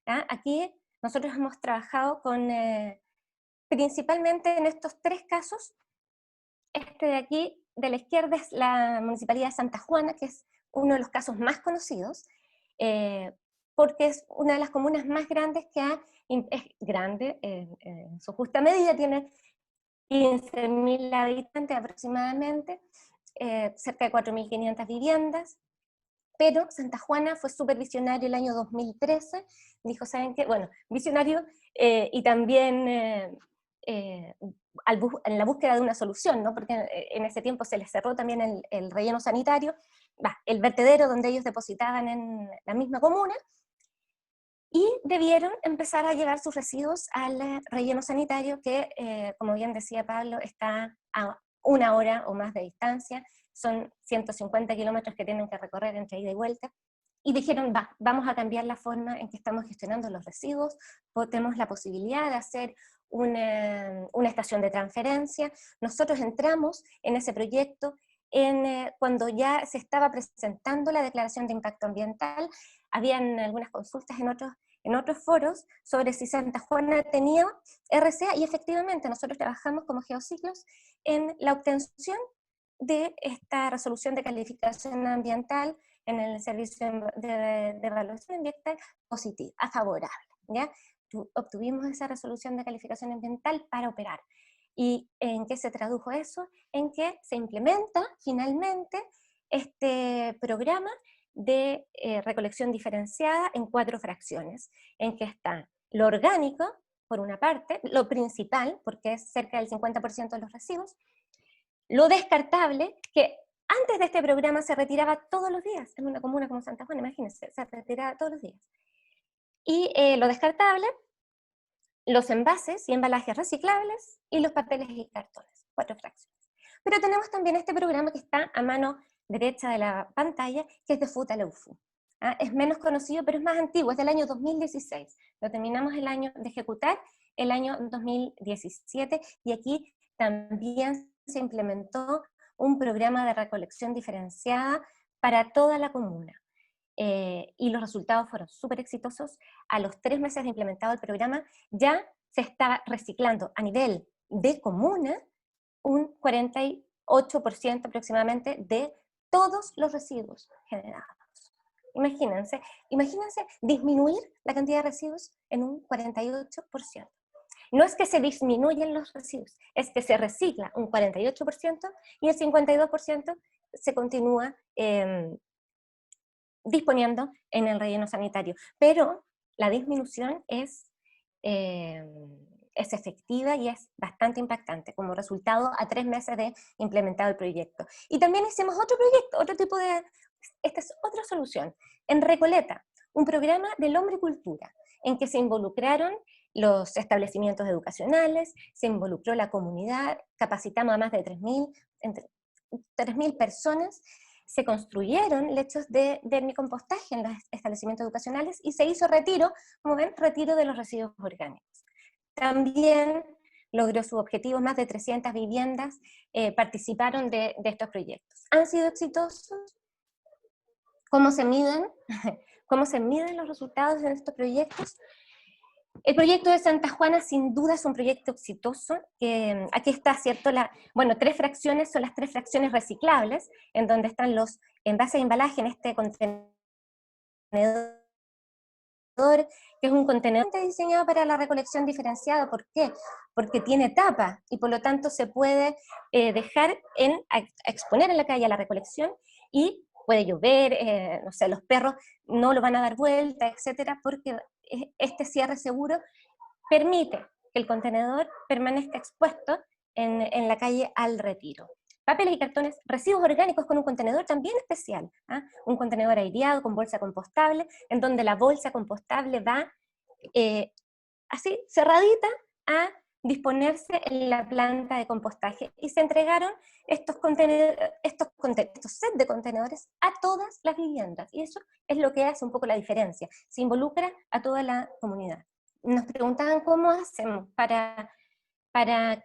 ¿Ya? Aquí nosotros hemos trabajado con, principalmente en estos 3 casos. Este de aquí, de la izquierda, es la Municipalidad de Santa Juana, que es uno de los casos más conocidos, porque es una de las comunas más grandes que es grande, en su justa medida, tiene 15.000 habitantes aproximadamente, cerca de 4.500 viviendas, pero Santa Juana fue súper visionario el año 2013, dijo, ¿saben qué? Bueno, visionario y también en la búsqueda de una solución, ¿no? Porque en ese tiempo se les cerró también el relleno sanitario, el vertedero donde ellos depositaban en la misma comuna, y debieron empezar a llevar sus residuos al relleno sanitario que, como bien decía Pablo, está a 1 hora o más de distancia, son 150 kilómetros que tienen que recorrer entre ida y vuelta, y dijeron, vamos a cambiar la forma en que estamos gestionando los residuos, tenemos la posibilidad de hacer una estación de transferencia. Nosotros entramos en ese proyecto cuando ya se estaba presentando la declaración de impacto ambiental. Habían algunas consultas en otros foros sobre si Santa Juana tenía RCA, y efectivamente nosotros trabajamos como Geociclos en la obtención de esta resolución de calificación ambiental en el servicio de evaluación ambiental positiva, favorable, ¿ya? Obtuvimos esa resolución de calificación ambiental para operar. ¿Y en qué se tradujo eso? En que se implementa finalmente este programa de recolección diferenciada en 4 fracciones, en que está lo orgánico, por una parte, lo principal, porque es cerca del 50% de los residuos, lo descartable, que antes de este programa se retiraba todos los días, en una comuna como Santa Juana, imagínense, se retiraba todos los días, y lo descartable, los envases y embalajes reciclables, y los papeles y cartones, 4 fracciones. Pero tenemos también este programa que está a mano derecha de la pantalla, que es de Futaleufu. Es menos conocido, pero es más antiguo, es del año 2016. Lo terminamos de ejecutar el año 2017, y aquí también se implementó un programa de recolección diferenciada para toda la comuna. Y los resultados fueron súper exitosos. A los 3 meses de implementado el programa, ya se estaba reciclando a nivel de comuna un 48% aproximadamente de todos los residuos generados. Imagínense disminuir la cantidad de residuos en un 48%. No es que se disminuyen los residuos, es que se recicla un 48% y el 52% se continúa disponiendo en el relleno sanitario. Pero la disminución es efectiva y es bastante impactante como resultado a 3 meses de implementado el proyecto. Y también hicimos otro proyecto, esta es otra solución, en Recoleta, un programa de lombricultura, en que se involucraron los establecimientos educacionales, se involucró la comunidad, capacitamos a más de 3.000 personas, se construyeron lechos de vermicompostaje en los establecimientos educacionales y se hizo retiro, como ven, retiro de los residuos orgánicos. También logró su objetivo, más de 300 viviendas participaron de estos proyectos. ¿Han sido exitosos? ¿Cómo se miden? ¿Cómo se miden los resultados de estos proyectos? El proyecto de Santa Juana sin duda es un proyecto exitoso, que aquí está, ¿cierto? Bueno, 3 fracciones son las 3 fracciones reciclables, en donde están los envases de embalaje en este contenedor, que es un contenedor diseñado para la recolección diferenciada. ¿Por qué? Porque tiene tapa y por lo tanto se puede dejar exponer en la calle a la recolección y puede llover, no sé, los perros no lo van a dar vuelta, etcétera, porque este cierre seguro permite que el contenedor permanezca expuesto en la calle al retiro. Papeles y cartones, residuos orgánicos con un contenedor también especial, ¿ah? Un contenedor aireado con bolsa compostable, en donde la bolsa compostable va así cerradita a disponerse en la planta de compostaje, y se entregaron estos sets de contenedores a todas las viviendas, y eso es lo que hace un poco la diferencia, se involucra a toda la comunidad. Nos preguntaban cómo hacemos para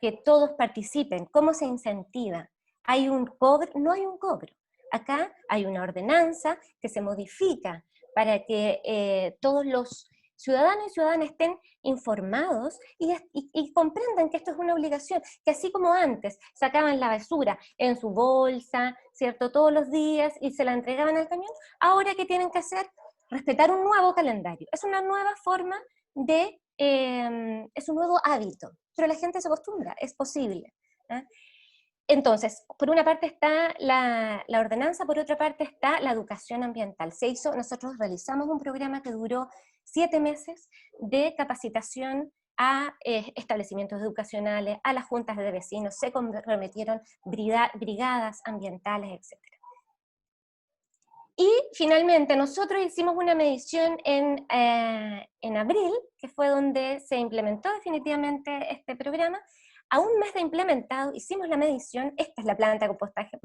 que todos participen, cómo se incentiva. ¿Hay un cobro? No hay un cobro. Acá hay una ordenanza que se modifica para que todos los ciudadanos y ciudadanas estén informados y comprendan que esto es una obligación, que así como antes sacaban la basura en su bolsa, ¿cierto?, todos los días y se la entregaban al camión, ahora ¿qué tienen que hacer? Respetar un nuevo calendario. Es una nueva forma es un nuevo hábito, pero la gente se acostumbra, es posible. ¿Eh? Entonces, por una parte está la ordenanza, por otra parte está la educación ambiental. Nosotros realizamos un programa que duró 7 meses de capacitación a establecimientos educacionales, a las juntas de vecinos, se comprometieron brigadas ambientales, etc. Y finalmente nosotros hicimos una medición en abril, que fue donde se implementó definitivamente este programa. A un mes de implementado hicimos la medición. Esta es la planta de compostaje,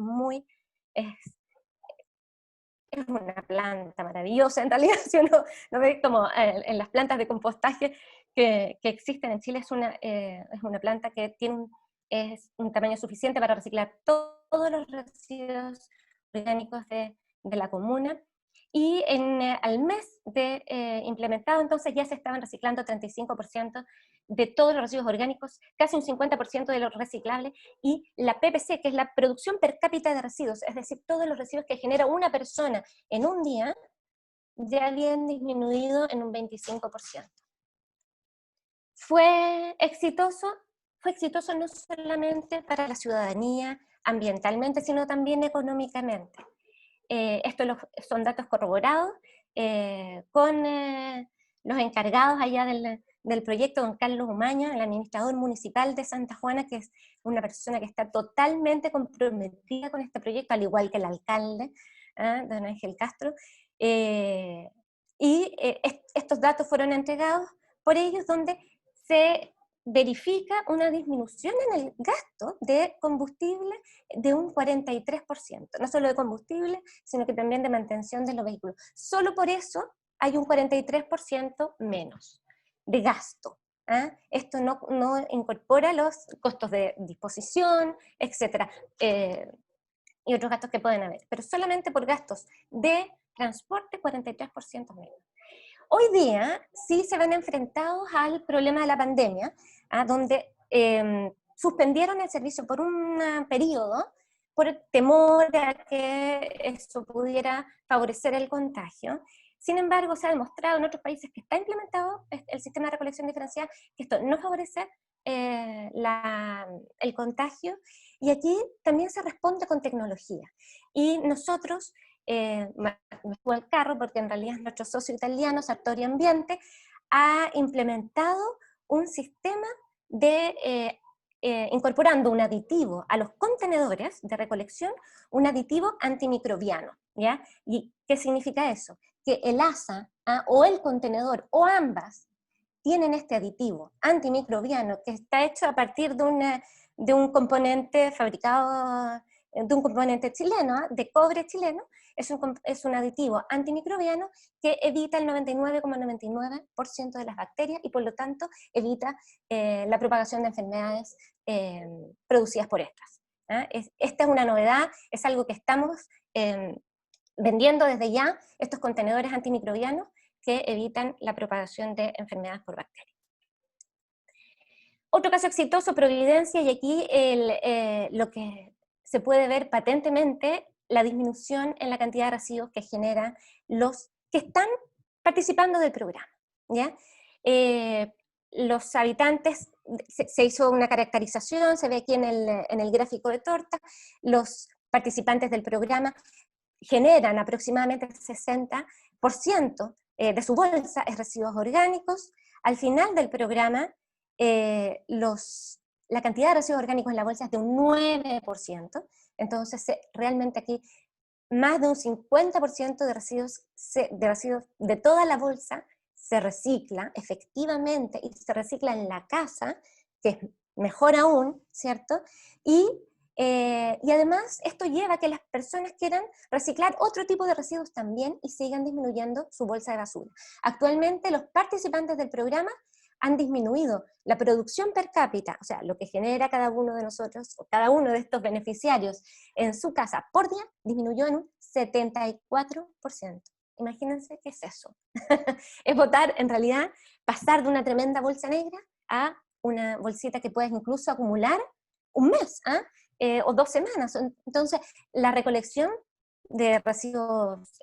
es una planta maravillosa en realidad, si uno lo ve como en las plantas de compostaje que existen en Chile, es una planta que es un tamaño suficiente para reciclar todos los residuos orgánicos de la comuna, y al mes de implementado entonces ya se estaban reciclando 35% de todos los residuos orgánicos, casi un 50% de los reciclables, y la PPC, que es la producción per cápita de residuos, es decir, todos los residuos que genera una persona en un día, ya habían disminuido en un 25%. Fue exitoso no solamente para la ciudadanía, ambientalmente, sino también económicamente. Estos son datos corroborados con los encargados allá del proyecto, don Carlos Umaña, el administrador municipal de Santa Juana, que es una persona que está totalmente comprometida con este proyecto, al igual que el alcalde, don Ángel Castro, estos datos fueron entregados por ellos, donde se verifica una disminución en el gasto de combustible de un 43%, no solo de combustible, sino que también de mantención de los vehículos. Solo por eso hay un 43% menos de gasto. Esto no incorpora los costos de disposición, etc. Y otros gastos que pueden haber, pero solamente por gastos de transporte, 43% menos. Hoy día sí se ven enfrentados al problema de la pandemia, donde suspendieron el servicio por un periodo por el temor a que eso pudiera favorecer el contagio. Sin embargo, se ha demostrado en otros países que está implementado el sistema de recolección diferenciada, que esto no favorece el contagio, y aquí también se responde con tecnología. Y nosotros, me subo al carro porque en realidad nuestro socio italiano, Sartori Ambiente, ha implementado un sistema de incorporando un aditivo a los contenedores de recolección, un aditivo antimicrobiano, ¿ya? ¿Y qué significa eso? Que el asa o el contenedor o ambas tienen este aditivo antimicrobiano que está hecho a partir de un componente fabricado, de un componente chileno, de cobre chileno. Es un aditivo antimicrobiano que evita el 99,99% de las bacterias y por lo tanto evita la propagación de enfermedades producidas por estas. Esta es una novedad, es algo que estamos vendiendo desde ya, estos contenedores antimicrobianos que evitan la propagación de enfermedades por bacterias. Otro caso exitoso, Providencia, y aquí lo que se puede ver patentemente, la disminución en la cantidad de residuos que generan los que están participando del programa, ¿ya? Los habitantes, se hizo una caracterización, se ve aquí en el gráfico de torta, los participantes del programa generan aproximadamente el 60% de su bolsa es residuos orgánicos. Al final del programa, la cantidad de residuos orgánicos en la bolsa es de un 9%, entonces realmente aquí más de un 50% de residuos de toda la bolsa se recicla efectivamente, y se recicla en la casa, que es mejor aún, ¿cierto? Y además esto lleva a que las personas quieran reciclar otro tipo de residuos también y sigan disminuyendo su bolsa de basura. Actualmente los participantes del programa han disminuido la producción per cápita, o sea, lo que genera cada uno de nosotros, o cada uno de estos beneficiarios en su casa por día, disminuyó en un 74%. Imagínense qué es eso. Es botar, en realidad, pasar de una tremenda bolsa negra a una bolsita que puedes incluso acumular un mes, o 2 semanas. Entonces, la recolección de residuos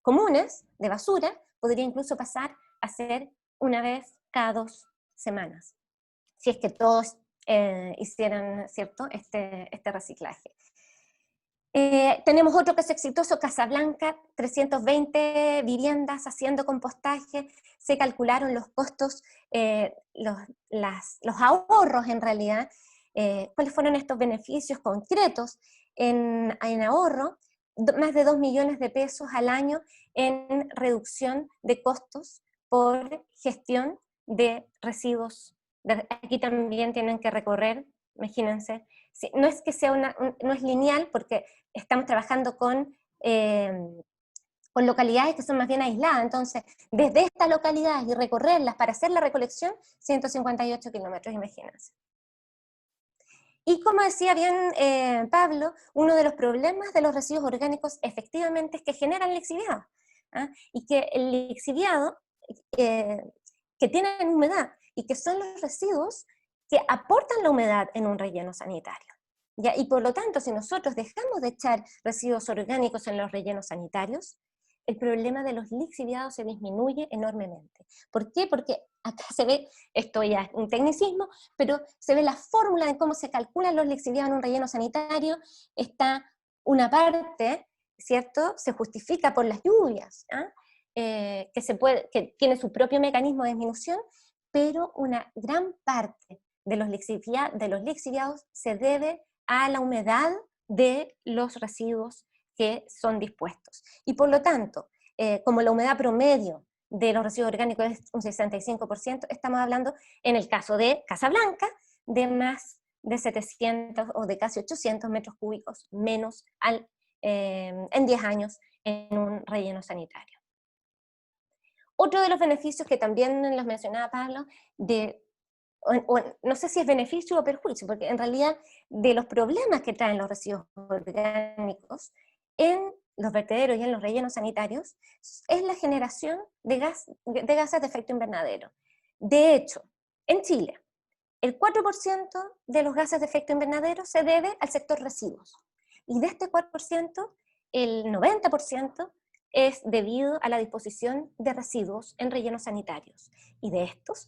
comunes, de basura, podría incluso pasar a ser una vez cada 2 semanas, si es que todos hicieran, ¿cierto?, este reciclaje. Tenemos otro caso exitoso, Casablanca, 320 viviendas haciendo compostaje, se calcularon los costos, los ahorros en realidad, cuáles fueron estos beneficios concretos en ahorro, más de 2 millones de pesos al año en reducción de costos por gestión de residuos. Aquí también tienen que recorrer, imagínense, no es que sea no es lineal, porque estamos trabajando con localidades que son más bien aisladas, entonces desde estas localidades y recorrerlas para hacer la recolección, 158 kilómetros, imagínense. Y como decía bien Pablo, uno de los problemas de los residuos orgánicos efectivamente es que generan lixiviados, y que el lixiviado que tienen humedad, y que son los residuos que aportan la humedad en un relleno sanitario. ¿Ya? Y por lo tanto, si nosotros dejamos de echar residuos orgánicos en los rellenos sanitarios, el problema de los lixiviados se disminuye enormemente. ¿Por qué? Porque acá se ve, esto ya es un tecnicismo, pero se ve la fórmula de cómo se calculan los lixiviados en un relleno sanitario. Está una parte, ¿cierto?, se justifica por las lluvias, que tiene su propio mecanismo de disminución, pero una gran parte de los lixiviados se debe a la humedad de los residuos que son dispuestos. Y por lo tanto, como la humedad promedio de los residuos orgánicos es un 65%, estamos hablando, en el caso de Casablanca, de más de 700 o de casi 800 metros cúbicos menos en 10 años en un relleno sanitario. Otro de los beneficios que también los mencionaba Pablo, no sé si es beneficio o perjuicio, porque en realidad de los problemas que traen los residuos orgánicos en los vertederos y en los rellenos sanitarios es la generación de gases de efecto invernadero. De hecho, en Chile, el 4% de los gases de efecto invernadero se debe al sector residuos, y de este 4%, el 90% es debido a la disposición de residuos en rellenos sanitarios. Y de estos,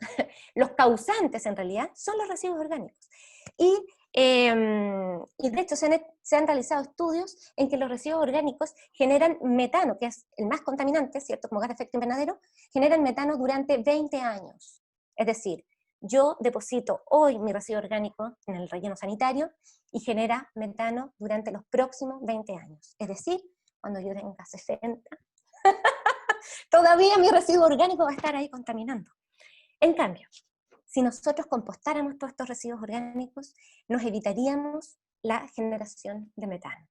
los causantes en realidad son los residuos orgánicos. Y de hecho se han realizado estudios en que los residuos orgánicos generan metano, que es el más contaminante, ¿cierto?, como gas de efecto invernadero, generan metano durante 20 años. Es decir, yo deposito hoy mi residuo orgánico en el relleno sanitario y genera metano durante los próximos 20 años. Es decir, cuando yo tenga 60, todavía mi residuo orgánico va a estar ahí contaminando. En cambio, si nosotros compostáramos todos estos residuos orgánicos, nos evitaríamos la generación de metano.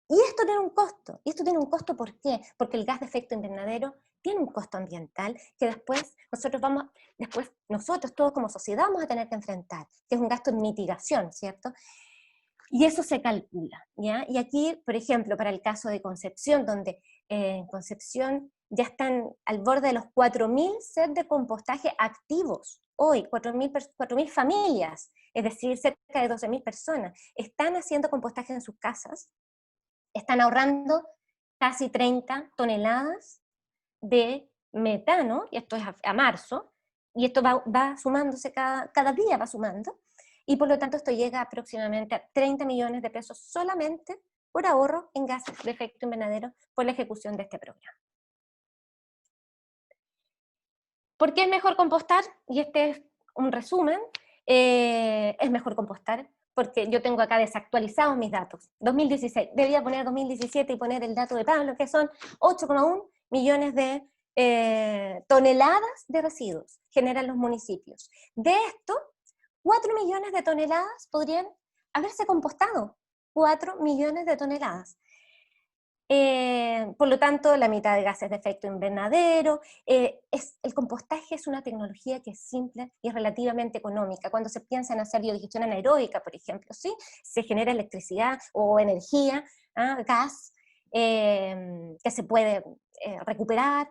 Y esto tiene un costo. ¿Y esto tiene un costo por qué? Porque el gas de efecto invernadero tiene un costo ambiental que después nosotros todos como sociedad vamos a tener que enfrentar, que es un gasto en mitigación, ¿cierto? Y eso se calcula, ¿ya? Y aquí, por ejemplo, para el caso de Concepción, donde en Concepción ya están al borde de los 4.000 sets de compostaje activos, hoy 4.000 familias, es decir, cerca de 12.000 personas, están haciendo compostaje en sus casas, están ahorrando casi 30 toneladas de metano, y esto es a marzo, y esto va sumándose, cada día va sumando, y por lo tanto esto llega aproximadamente a 30 millones de pesos solamente por ahorro en gases de efecto invernadero por la ejecución de este programa. ¿Por qué es mejor compostar? Y este es un resumen. Es mejor compostar porque yo tengo acá desactualizados mis datos. 2016, debía poner 2017 y poner el dato de Pablo, que son 8,1 millones de toneladas de residuos generan los municipios. De esto, 4 millones de toneladas podrían haberse compostado. 4 millones de toneladas. Por lo tanto, la mitad de gases de efecto invernadero. El compostaje es una tecnología que es simple y es relativamente económica. Cuando se piensa en hacer biodigestión anaeróbica, por ejemplo, ¿sí? Se genera electricidad o energía, gas, que se puede recuperar,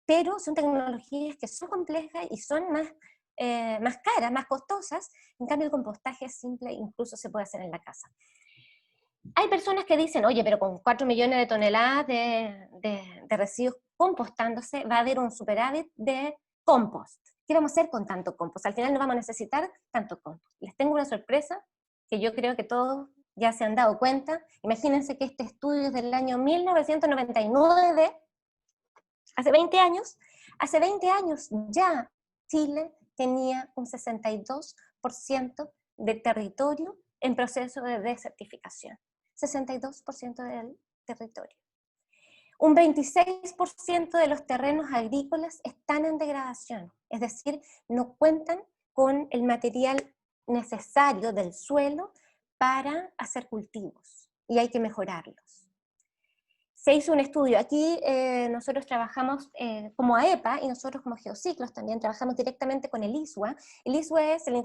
pero son tecnologías que son complejas y son más caras, más costosas. En cambio, el compostaje es simple, incluso se puede hacer en la casa. Hay personas que dicen, oye, pero con 4 millones de toneladas de residuos compostándose va a haber un superávit de compost. ¿Qué vamos a hacer con tanto compost? Al final no vamos a necesitar tanto compost. Les tengo una sorpresa que yo creo que todos ya se han dado cuenta. Imagínense que este estudio es del año 1999, hace 20 años. Hace 20 años ya Chile tenía un 62% de territorio en proceso de desertificación. 62% del territorio. Un 26% de los terrenos agrícolas están en degradación, es decir, no cuentan con el material necesario del suelo para hacer cultivos, y hay que mejorarlos. Se hizo un estudio, aquí nosotros trabajamos como AEPA, y nosotros como Geociclos también trabajamos directamente con el ISWA. El ISWA es el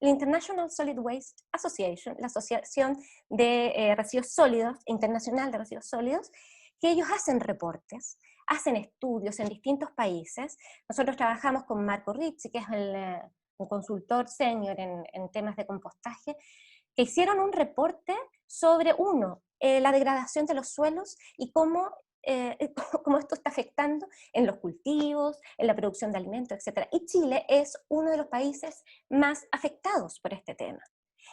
International Solid Waste Association, la Asociación de Residuos Sólidos, Internacional de Residuos Sólidos, que ellos hacen reportes, hacen estudios en distintos países. Nosotros trabajamos con Marco Rizzi, que es un consultor senior en temas de compostaje, que hicieron un reporte sobre, la degradación de los suelos y cómo esto está afectando en los cultivos, en la producción de alimentos, etc. Y Chile es uno de los países más afectados por este tema.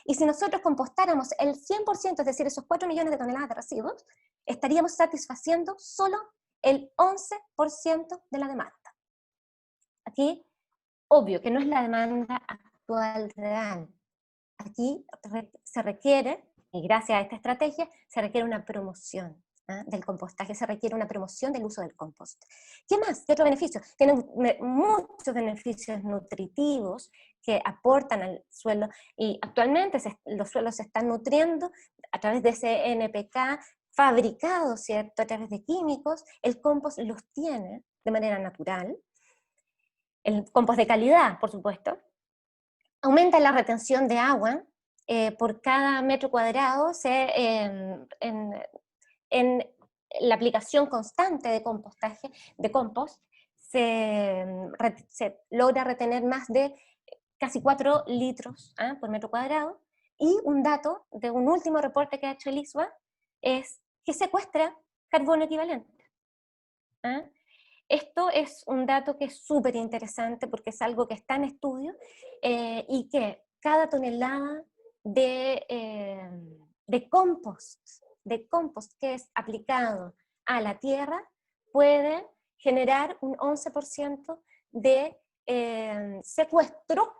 Y si nosotros compostáramos el 100%, es decir, esos 4 millones de toneladas de residuos, estaríamos satisfaciendo solo el 11% de la demanda. Aquí, obvio que no es la demanda actual real. Aquí se requiere, y gracias a esta estrategia, se requiere una promoción del compostaje, se requiere una promoción del uso del compost. ¿Qué más? ¿Qué otro beneficio? Tienen muchos beneficios nutritivos que aportan al suelo, y actualmente los suelos se están nutriendo a través de ese NPK fabricado, ¿cierto?, a través de químicos. El compost los tiene de manera natural, el compost de calidad, por supuesto. Aumenta la retención de agua por cada metro cuadrado. En la aplicación constante de compostaje, de compost, se logra retener más de casi 4 litros por metro cuadrado. Y un dato de un último reporte que ha hecho el ISWA es que secuestra carbono equivalente. Esto es un dato que es súper interesante porque es algo que está en estudio, y que cada tonelada de compost que es aplicado a la tierra puede generar un 11% de secuestro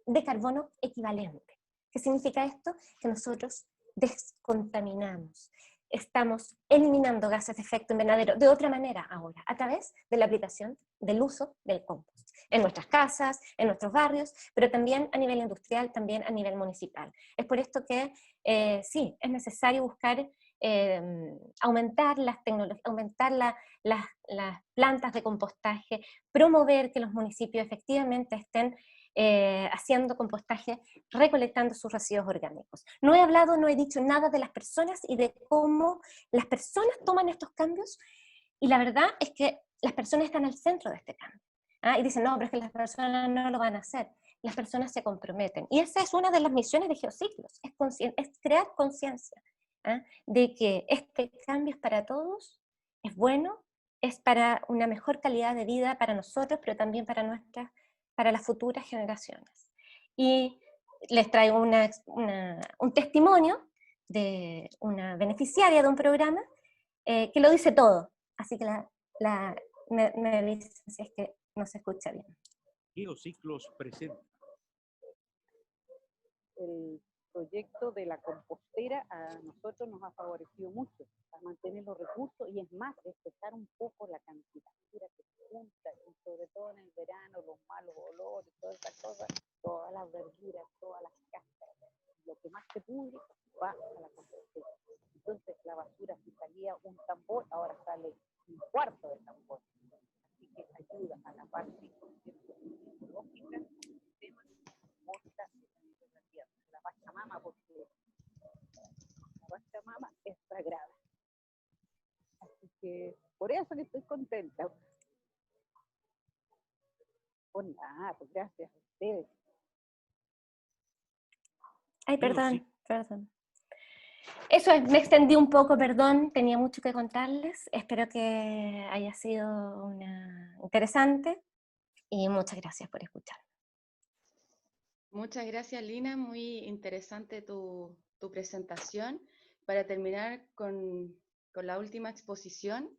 de carbono equivalente. ¿Qué significa esto? Que nosotros descontaminamos. Estamos eliminando gases de efecto invernadero de otra manera ahora, a través de la aplicación del uso del compost, en nuestras casas, en nuestros barrios, pero también a nivel industrial, también a nivel municipal. Es por esto que sí, es necesario buscar aumentar las tecnologías, aumentar las plantas de compostaje, promover que los municipios efectivamente estén haciendo compostaje, recolectando sus residuos orgánicos. No he dicho nada de las personas y de cómo las personas toman estos cambios, y la verdad es que las personas están al centro de este cambio. Y dicen, no, pero es que las personas no lo van a hacer. Las personas se comprometen. Y esa es una de las misiones de Geociclos, es crear conciencia de que este cambio es para todos, es bueno, es para una mejor calidad de vida para nosotros, pero también para las futuras generaciones. Y les traigo un testimonio de una beneficiaria de un programa que lo dice todo. Así que me dicen si es que no se escucha bien. Geociclos presenta. El proyecto de la compostera a nosotros nos ha favorecido mucho a mantener los recursos y es más, despejar un poco la cantidad que se junta y sobre todo en el verano, los malos olores, todas esas cosas, todas las verduras, todas las cáscaras, lo que más se pudre va a la compostera. Entonces la basura, si salía un tambor, ahora sale un cuarto de tambor. Así que ayuda a la parte ecológica del sistema composta de la tierra, la Pachamama, porque la Pachamama es sagrada. Así que por eso que estoy contenta. Por nada, pues gracias a ustedes. Ay, perdón. Eso es, me extendí un poco, perdón, tenía mucho que contarles. Espero que haya sido interesante y muchas gracias por escuchar. Muchas gracias, Lina, muy interesante tu presentación. Para terminar con la última exposición,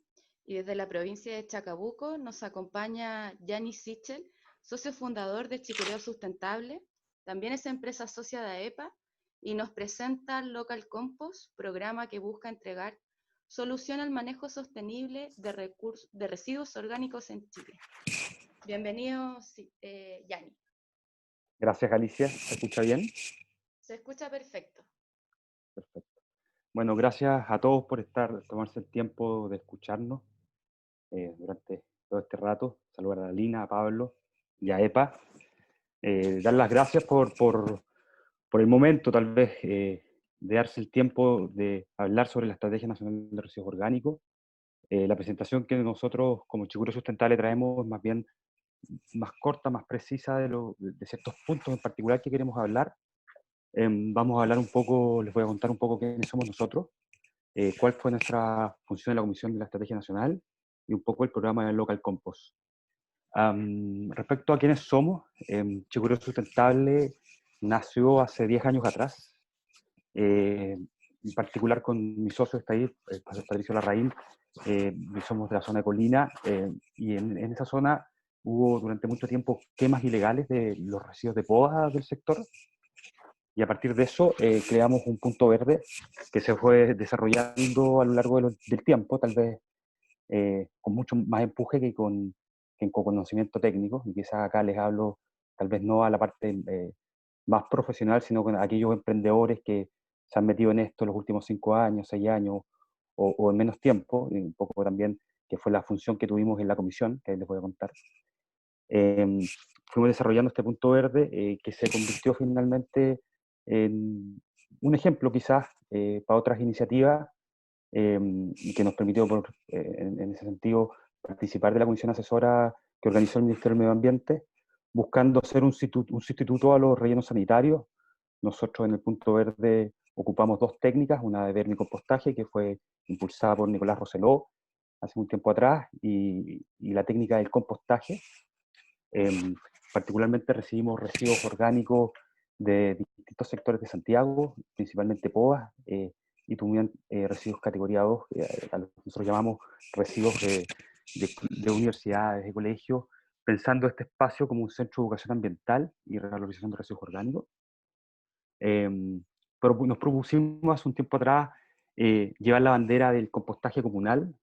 y desde la provincia de Chacabuco nos acompaña Yanis Sichel, socio fundador de Chicureo Sustentable, también es empresa socia de AEPA, y nos presenta Local Compost, programa que busca entregar solución al manejo sostenible de residuos orgánicos en Chile. Bienvenido, Yanis. Gracias, Alicia. ¿Se escucha bien? Se escucha perfecto. Perfecto. Bueno, gracias a todos por tomarse el tiempo de escucharnos durante todo este rato. Saludar a Lina, a Pablo y a EPA. Dar las gracias por el momento, tal vez, de darse el tiempo de hablar sobre la Estrategia Nacional de Residuos Orgánicos. La presentación que nosotros, como Chicureo Sustentable, traemos es más bien más corta, más precisa de ciertos puntos en particular que queremos hablar. Vamos a hablar un poco, les voy a contar un poco quiénes somos nosotros, cuál fue nuestra función en la Comisión de la Estrategia Nacional y un poco el programa de Local Compost. Respecto a quiénes somos, Chicureo Sustentable nació hace 10 años atrás, en particular con mi socio está ahí, Patricio Larraín, somos de la zona de Colina, y en esa zona hubo durante mucho tiempo quemas ilegales de los residuos de poda del sector, y a partir de eso creamos un punto verde que se fue desarrollando a lo largo del tiempo, tal vez con mucho más empuje que con conocimiento técnico, y quizás acá les hablo tal vez no a la parte más profesional, sino con aquellos emprendedores que se han metido en esto los últimos 5 años, 6 años o en menos tiempo, y un poco también que fue la función que tuvimos en la comisión, que les voy a contar. Fuimos desarrollando este punto verde que se convirtió finalmente en un ejemplo quizás para otras iniciativas y que nos permitió en ese sentido participar de la comisión asesora que organizó el Ministerio del Medio Ambiente, buscando ser un sustituto a los rellenos sanitarios. Nosotros en el punto verde ocupamos 2 técnicas, una de vermicompostaje que fue impulsada por Nicolás Roseló hace un tiempo atrás, y la técnica del compostaje. Particularmente recibimos residuos orgánicos de distintos sectores de Santiago, principalmente POA, y también residuos categoría 2, a los que nosotros llamamos residuos de universidades, de colegios, pensando este espacio como un centro de educación ambiental y revalorización de residuos orgánicos. Pero nos propusimos hace un tiempo atrás llevar la bandera del compostaje comunal,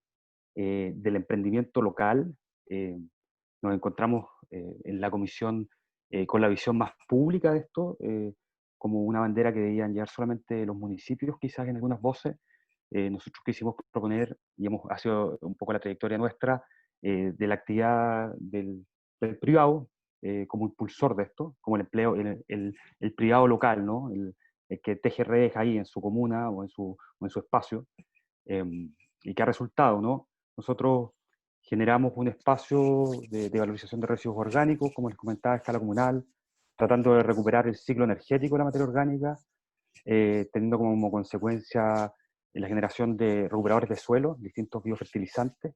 del emprendimiento local. Nos encontramos en la comisión con la visión más pública de esto, como una bandera que debían llevar solamente los municipios, quizás en algunas voces. Nosotros quisimos proponer, y ha sido un poco la trayectoria nuestra, de la actividad del privado como impulsor de esto, como el empleo, el privado local, ¿no? El que teje redes ahí en su comuna o en su espacio, y que ha resultado, ¿no? Nosotros generamos un espacio de valorización de residuos orgánicos, como les comentaba, a escala comunal, tratando de recuperar el ciclo energético de la materia orgánica, teniendo como consecuencia la generación de recuperadores de suelo, distintos biofertilizantes,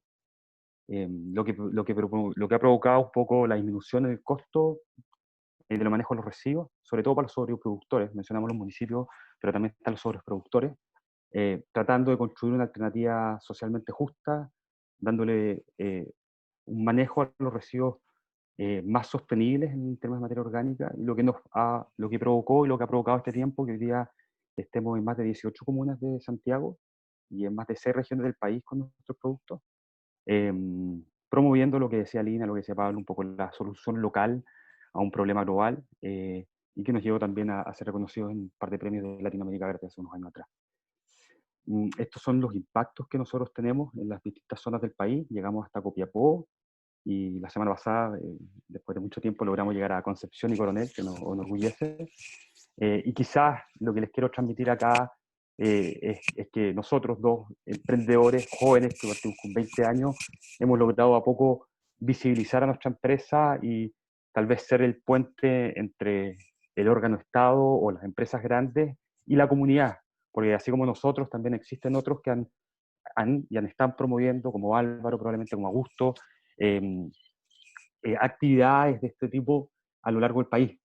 lo que ha provocado un poco la disminución en el costo de los manejos de los residuos, sobre todo para los sobreproductores. Mencionamos los municipios, pero también están los sobreproductores, tratando de construir una alternativa socialmente justa, dándole un manejo a los residuos más sostenibles en términos de materia orgánica, y lo que provocó y lo que ha provocado este tiempo, que hoy día estemos en más de 18 comunas de Santiago y en más de 6 regiones del país con nuestros productos, promoviendo lo que decía Lina, lo que decía Pablo, un poco la solución local a un problema global, y que nos llevó también a ser reconocidos en un par de premios de Latinoamérica Verde hace unos años atrás. Estos son los impactos que nosotros tenemos en las distintas zonas del país. Llegamos hasta Copiapó, y la semana pasada, después de mucho tiempo, logramos llegar a Concepción y Coronel, que nos enorgullece. Y quizás lo que les quiero transmitir acá es que nosotros, dos emprendedores jóvenes que partimos con 20 años, hemos logrado a poco visibilizar a nuestra empresa y tal vez ser el puente entre el órgano Estado o las empresas grandes y la comunidad, porque así como nosotros, también existen otros que están promoviendo, como Álvaro, probablemente como Augusto, actividades de este tipo a lo largo del país.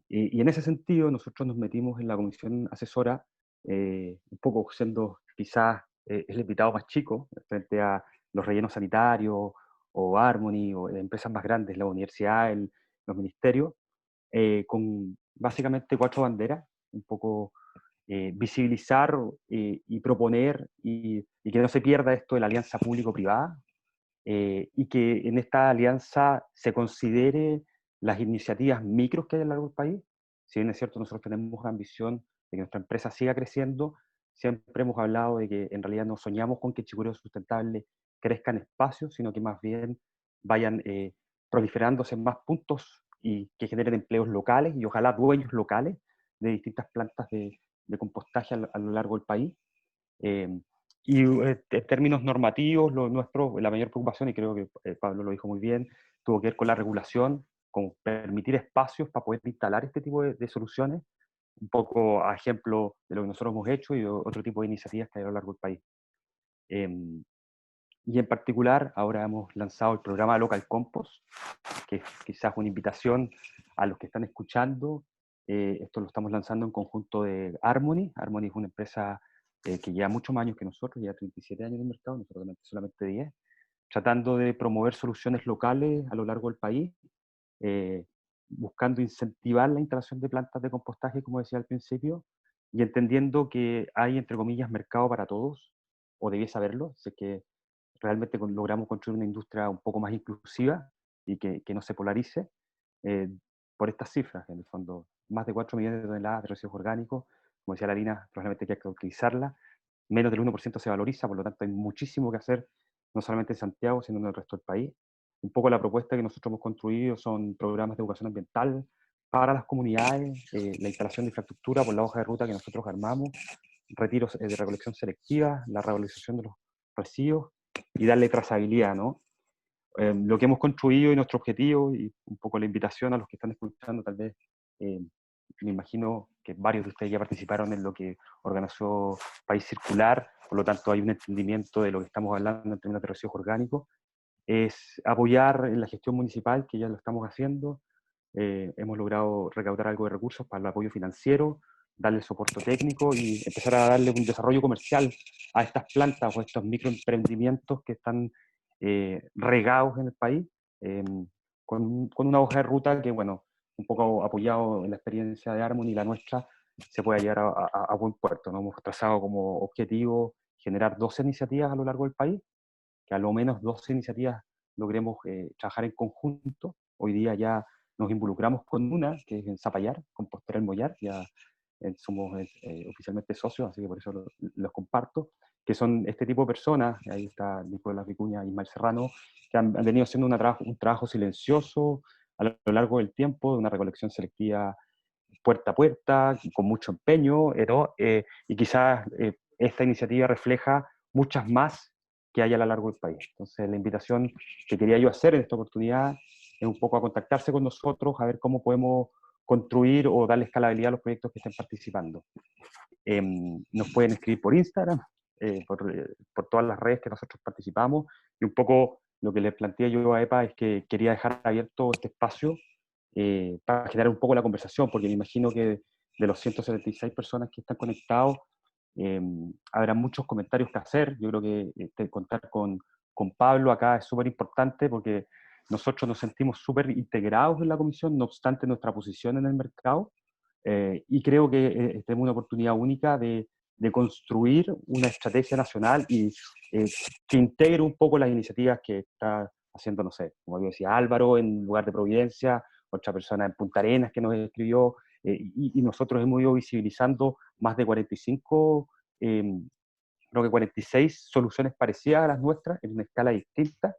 Y en ese sentido, nosotros nos metimos en la comisión asesora, un poco siendo quizás el invitado más chico frente a los rellenos sanitarios, o Harmony, o empresas más grandes, la universidad, los ministerios, con básicamente 4 banderas, un poco visibilizar y proponer, y que no se pierda esto de la alianza público-privada, y que en esta alianza se considere las iniciativas micros que hay a lo largo del país. Si bien es cierto, nosotros tenemos la ambición de que nuestra empresa siga creciendo, siempre hemos hablado de que en realidad no soñamos con que Chicureo Sustentable crezca en espacio, sino que más bien vayan proliferándose en más puntos y que generen empleos locales y ojalá dueños locales de distintas plantas de compostaje a lo largo del país. Y en términos normativos, la mayor preocupación, y creo que Pablo lo dijo muy bien, tuvo que ver con la regulación, con permitir espacios para poder instalar este tipo de soluciones, un poco a ejemplo de lo que nosotros hemos hecho y de otro tipo de iniciativas que hay a lo largo del país. Y en particular, ahora hemos lanzado el programa Local Compost, que es quizás una invitación a los que están escuchando. Esto lo estamos lanzando en conjunto de Harmony. Harmony es una empresa que lleva muchos más años que nosotros, lleva 37 años en el mercado, nosotros solamente 10, tratando de promover soluciones locales a lo largo del país, buscando incentivar la instalación de plantas de compostaje, como decía al principio, y entendiendo que hay, entre comillas, mercado para todos, o debiese haberlo, sé que realmente logramos construir una industria un poco más inclusiva y que no se polarice, por estas cifras, en el fondo, más de 4 millones de toneladas de residuos orgánicos, como decía la Lina, probablemente hay que utilizarla, menos del 1% se valoriza, por lo tanto hay muchísimo que hacer, no solamente en Santiago, sino en el resto del país. Un poco la propuesta que nosotros hemos construido son programas de educación ambiental para las comunidades, la instalación de infraestructura por la hoja de ruta que nosotros armamos, retiros de recolección selectiva, la revalorización de los residuos y darle trazabilidad, ¿no? Lo que hemos construido y nuestro objetivo, y un poco la invitación a los que están escuchando, tal vez, me imagino que varios de ustedes ya participaron en lo que organizó País Circular, por lo tanto hay un entendimiento de lo que estamos hablando en términos de residuos orgánicos, es apoyar en la gestión municipal, que ya lo estamos haciendo. Hemos logrado recaudar algo de recursos para el apoyo financiero, darle soporte técnico y empezar a darle un desarrollo comercial a estas plantas o a estos microemprendimientos que están regados en el país, con una hoja de ruta que, bueno, un poco apoyado en la experiencia de Harmony y la nuestra, se pueda llegar a buen puerto, ¿no? Hemos trazado como objetivo generar 12 iniciativas a lo largo del país, que a lo menos 12 iniciativas logremos trabajar en conjunto. Hoy día ya nos involucramos con una, que es en Zapallar, Compostera El Mollar, ya somos oficialmente socios, así que por eso los comparto, que son este tipo de personas, ahí está Nicolás Vicuña y Ismael Serrano, que han venido haciendo un trabajo silencioso a lo largo del tiempo, de una recolección selectiva puerta a puerta, con mucho empeño, y quizás esta iniciativa refleja muchas más que hay a lo largo del país. Entonces, la invitación que quería yo hacer en esta oportunidad es un poco a contactarse con nosotros, a ver cómo podemos construir o darle escalabilidad a los proyectos que estén participando. Nos pueden escribir por Instagram, por todas las redes que nosotros participamos, y un poco lo que les planteé yo a EPA es que quería dejar abierto este espacio para generar un poco la conversación, porque me imagino que de los 176 personas que están conectados, habrá muchos comentarios que hacer. Yo creo que contar con Pablo acá es súper importante porque nosotros nos sentimos súper integrados en la comisión, no obstante nuestra posición en el mercado, y creo que tenemos una oportunidad única de construir una estrategia nacional y que integre un poco las iniciativas que está haciendo, no sé, como yo decía, Álvaro en lugar de Providencia, otra persona en Punta Arenas que nos escribió, y nosotros hemos ido visibilizando más de 45, creo que 46 soluciones parecidas a las nuestras en una escala distinta,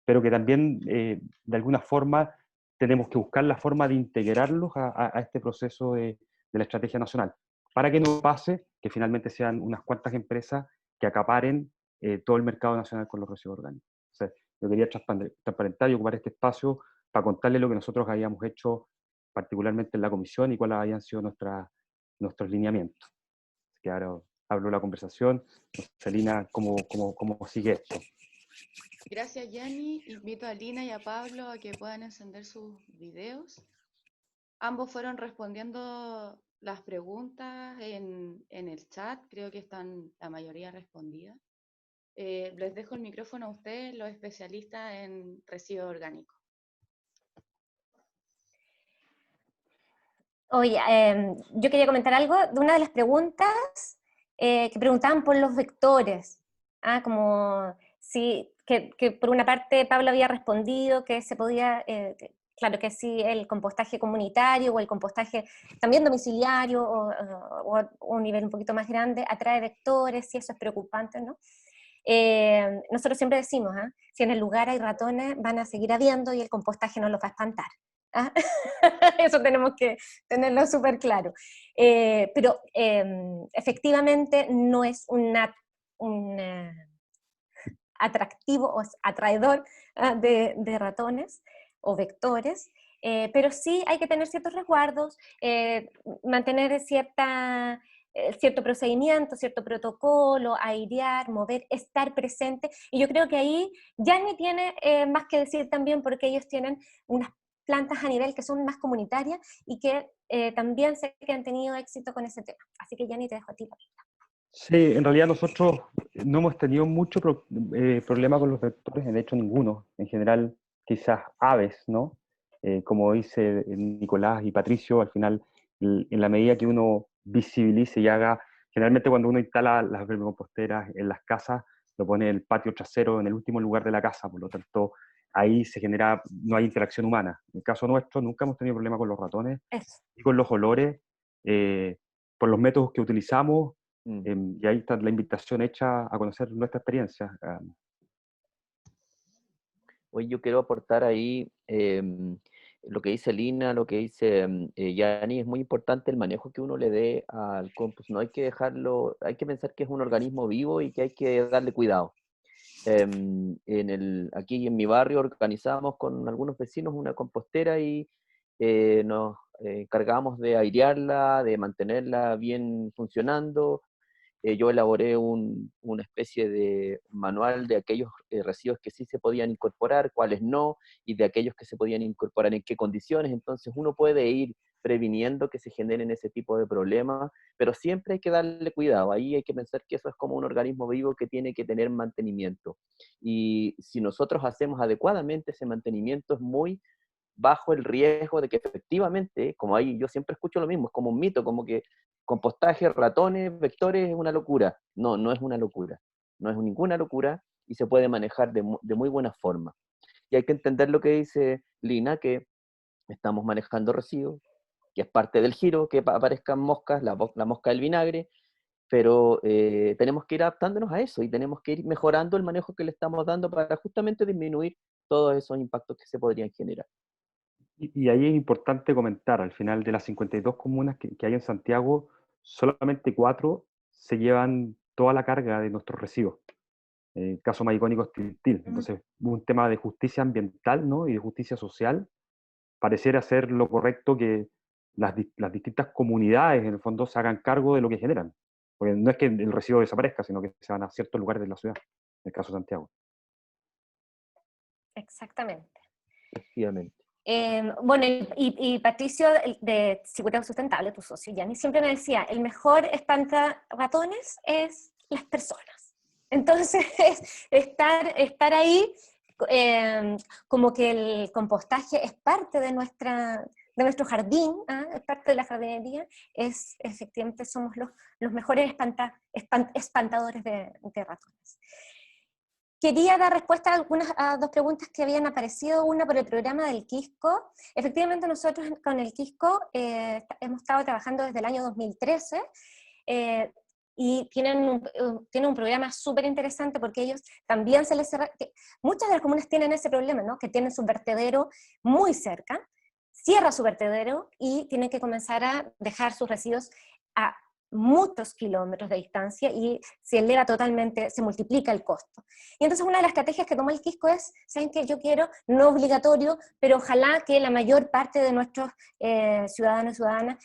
pero que también de alguna forma tenemos que buscar la forma de integrarlos a este proceso de la estrategia nacional, para que no pase que finalmente sean unas cuantas empresas que acaparen todo el mercado nacional con los residuos orgánicos. Entonces, yo quería transparentar y ocupar este espacio para contarles lo que nosotros habíamos hecho particularmente en la comisión y cuáles habían sido nuestros lineamientos. Así que ahora hablo la conversación. Celina, ¿cómo sigue esto? Gracias, Yanni. Invito a Lina y a Pablo a que puedan encender sus videos. Ambos fueron respondiendo las preguntas en el chat, creo que están la mayoría respondidas. Les dejo el micrófono a ustedes, los especialistas en residuos orgánicos. Oye, yo quería comentar algo de una de las preguntas que preguntaban por los vectores. Como si, que por una parte Pablo había respondido que se podía, claro que sí, el compostaje comunitario o el compostaje también domiciliario o un nivel un poquito más grande atrae vectores, si eso es preocupante, ¿no? Nosotros siempre decimos, si en el lugar hay ratones, van a seguir habiendo y el compostaje no los va a espantar. Eso tenemos que tenerlo súper claro. Pero efectivamente no es un atractivo o atraedor de ratones o vectores, pero sí hay que tener ciertos resguardos, mantener cierto procedimiento, cierto protocolo, airear, mover, estar presente, y yo creo que ahí Yanni tiene más que decir también, porque ellos tienen unas plantas a nivel que son más comunitarias y que también sé que han tenido éxito con ese tema. Así que Yanni, te dejo a ti. Sí, en realidad nosotros no hemos tenido mucho problema con los vectores, de hecho ninguno. En general, quizás aves, ¿no? Como dice Nicolás y Patricio, al final, en la medida que uno visibilice y haga, generalmente cuando uno instala las vermicomposteras en las casas, lo pone en el patio trasero, en el último lugar de la casa, por lo tanto, ahí no hay interacción humana. En el caso nuestro, nunca hemos tenido problema con los ratones Eso. y con los olores, por los métodos que utilizamos. Y ahí está la invitación hecha a conocer nuestra experiencia. Hoy yo quiero aportar ahí lo que dice Lina, lo que dice Yanni, es muy importante el manejo que uno le dé al compost. No hay que dejarlo, hay que pensar que es un organismo vivo y que hay que darle cuidado. Aquí en mi barrio organizamos con algunos vecinos una compostera y nos encargamos de airearla, de mantenerla bien funcionando. Yo elaboré una especie de manual de aquellos residuos que sí se podían incorporar, cuáles no, y de aquellos que se podían incorporar en qué condiciones. Entonces uno puede ir previniendo que se generen ese tipo de problemas, pero siempre hay que darle cuidado. Ahí hay que pensar que eso es como un organismo vivo que tiene que tener mantenimiento. Y si nosotros hacemos adecuadamente ese mantenimiento, es muy bajo el riesgo de que efectivamente, como ahí yo siempre escucho lo mismo, es como un mito, como que compostaje, ratones, vectores es una locura. No, no es una locura. No es ninguna locura y se puede manejar de muy buena forma. Y hay que entender lo que dice Lina, que estamos manejando residuos, que es parte del giro, que aparezcan moscas, la mosca del vinagre, pero tenemos que ir adaptándonos a eso y tenemos que ir mejorando el manejo que le estamos dando para justamente disminuir todos esos impactos que se podrían generar. Y ahí es importante comentar, al final de las 52 comunas que hay en Santiago, solamente 4 se llevan toda la carga de nuestros residuos. El caso más icónico es Tiltil. Entonces, un tema de justicia ambiental, ¿no? Y de justicia social, pareciera ser lo correcto que las distintas comunidades, en el fondo, se hagan cargo de lo que generan. Porque no es que el residuo desaparezca, sino que se van a ciertos lugares de la ciudad, en el caso de Santiago. Exactamente. Efectivamente. Bueno, y Patricio de Seguridad Sustentable, tu socio, Yanni, siempre me decía, el mejor espantarratones es las personas. Entonces, estar ahí, como que el compostaje es parte de nuestro jardín, ¿ah? Es parte de la jardinería, efectivamente somos los mejores espantadores de ratones. Quería dar respuesta a dos preguntas que habían aparecido, una por el programa del Quisco. Efectivamente, nosotros con el Quisco hemos estado trabajando desde el año 2013, y tienen un programa súper interesante porque ellos también muchas de las comunas tienen ese problema, ¿no? Que tienen su vertedero muy cerca, cierra su vertedero y tienen que comenzar a dejar sus residuos a muchos kilómetros de distancia y se eleva totalmente, se multiplica el costo. Y entonces una de las estrategias que tomó el Quisco es, ¿saben qué? Yo quiero, no obligatorio, pero ojalá que la mayor parte de nuestros ciudadanos y ciudadanas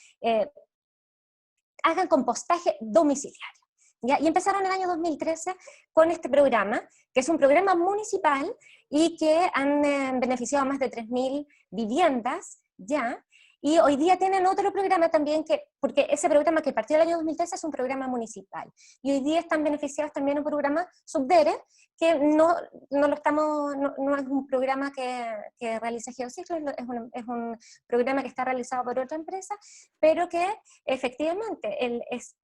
hagan compostaje domiciliario. ¿Ya? Y empezaron en el año 2013 con este programa, que es un programa municipal y que han beneficiado a más de 3.000 viviendas ya. Y hoy día tienen otro programa también, porque ese programa que partió el año 2013 es un programa municipal. Y hoy día están beneficiados también un programa Subdere, que no es un programa que realiza Geociclo, es un programa que está realizado por otra empresa, pero que efectivamente es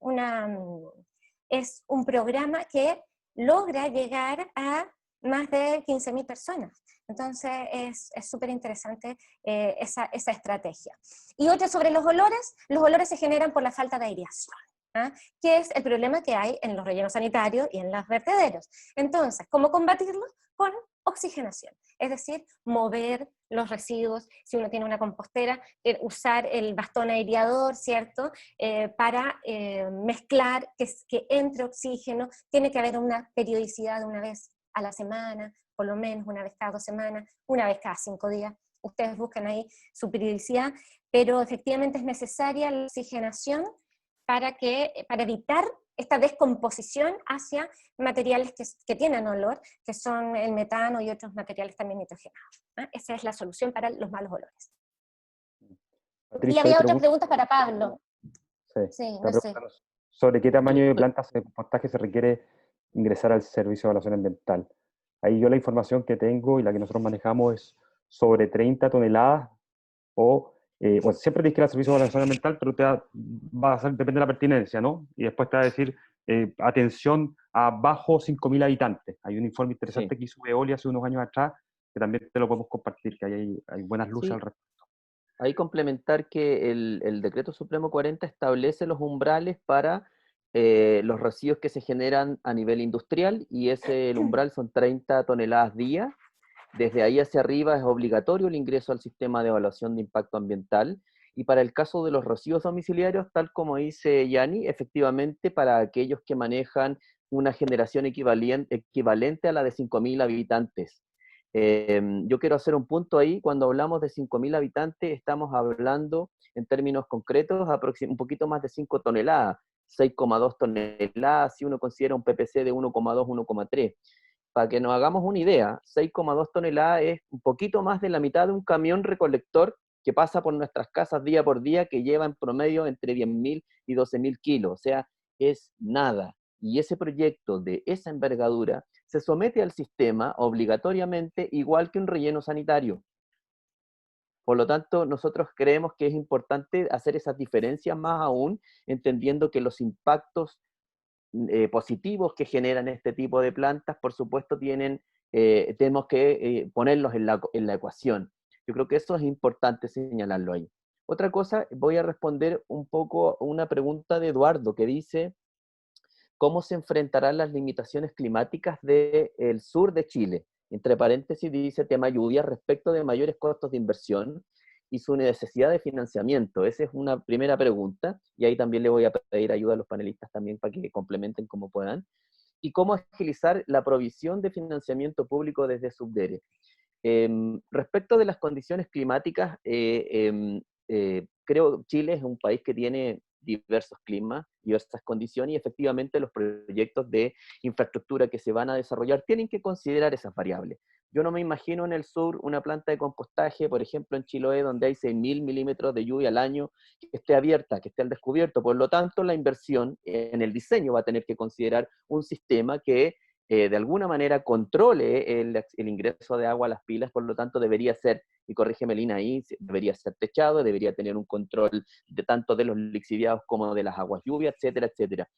un programa que logra llegar a más de 15.000 personas. Entonces es súper interesante esa estrategia. Y otra sobre los olores se generan por la falta de aireación, ¿ah? Que es el problema que hay en los rellenos sanitarios y en los vertederos. Entonces, ¿cómo combatirlo? Con oxigenación, es decir, mover los residuos, si uno tiene una compostera, usar el bastón aireador, ¿cierto? Para mezclar, que entre oxígeno, tiene que haber una periodicidad de una vez a la semana, por lo menos una vez cada 2 semanas, una vez cada 5 días, ustedes buscan ahí su periodicidad, pero efectivamente es necesaria la oxigenación para evitar esta descomposición hacia materiales que tienen olor, que son el metano y otros materiales también nitrogenados, ¿eh? Esa es la solución para los malos olores. Patricia, Y había otras preguntas para Pablo. Sí, no sé. ¿Sobre qué tamaño de plantas de compostaje se requiere ingresar al servicio de evaluación ambiental? Ahí yo la información que tengo y la que nosotros manejamos es sobre 30 toneladas bueno, siempre tienes que ir al servicio de evaluación ambiental, pero depende de la pertinencia, ¿no? Y después te va a decir, atención a bajo 5.000 habitantes. Hay un informe interesante que hizo Veolia hace unos años atrás, que también te lo podemos compartir, que hay buenas luces al respecto. Ahí complementar que el Decreto Supremo 40 establece los umbrales para los residuos que se generan a nivel industrial, y el umbral son 30 toneladas día. Desde ahí hacia arriba es obligatorio el ingreso al sistema de evaluación de impacto ambiental. Y para el caso de los residuos domiciliarios, tal como dice Yanni, efectivamente para aquellos que manejan una generación equivalente a la de 5.000 habitantes. Yo quiero hacer un punto ahí. Cuando hablamos de 5.000 habitantes, estamos hablando en términos concretos un poquito más de 5 toneladas, 6,2 toneladas, si uno considera un PPC de 1,2, 1,3. Para que nos hagamos una idea, 6,2 toneladas es un poquito más de la mitad de un camión recolector que pasa por nuestras casas día por día, que lleva en promedio entre 10.000 y 12.000 kilos. O sea, es nada. Y ese proyecto de esa envergadura se somete al sistema obligatoriamente, igual que un relleno sanitario. Por lo tanto, nosotros creemos que es importante hacer esas diferencias, más aún entendiendo que los impactos positivos que generan este tipo de plantas, por supuesto, tenemos que ponerlos en la ecuación. Yo creo que eso es importante señalarlo ahí. Otra cosa, voy a responder un poco una pregunta de Eduardo, que dice, ¿cómo se enfrentarán las limitaciones climáticas del sur de Chile? Entre paréntesis dice tema lluvia respecto de mayores costos de inversión y su necesidad de financiamiento. Esa es una primera pregunta, y ahí también le voy a pedir ayuda a los panelistas también para que complementen como puedan. y cómo agilizar la provisión de financiamiento público desde Subdere. Respecto de las condiciones climáticas, creo que Chile es un país que tiene diversos climas, diversas condiciones, y efectivamente los proyectos de infraestructura que se van a desarrollar tienen que considerar esas variables. Yo no me imagino en el sur una planta de compostaje, por ejemplo en Chiloé, donde hay 6.000 milímetros de lluvia al año, que esté abierta, que esté al descubierto. Por lo tanto, la inversión en el diseño va a tener que considerar un sistema que de alguna manera controle el ingreso de agua a las pilas. Por lo tanto debería ser, y corrígeme Lina ahí, debería ser techado, debería tener un control de tanto de los lixiviados como de las aguas lluvias, etcétera, etcétera.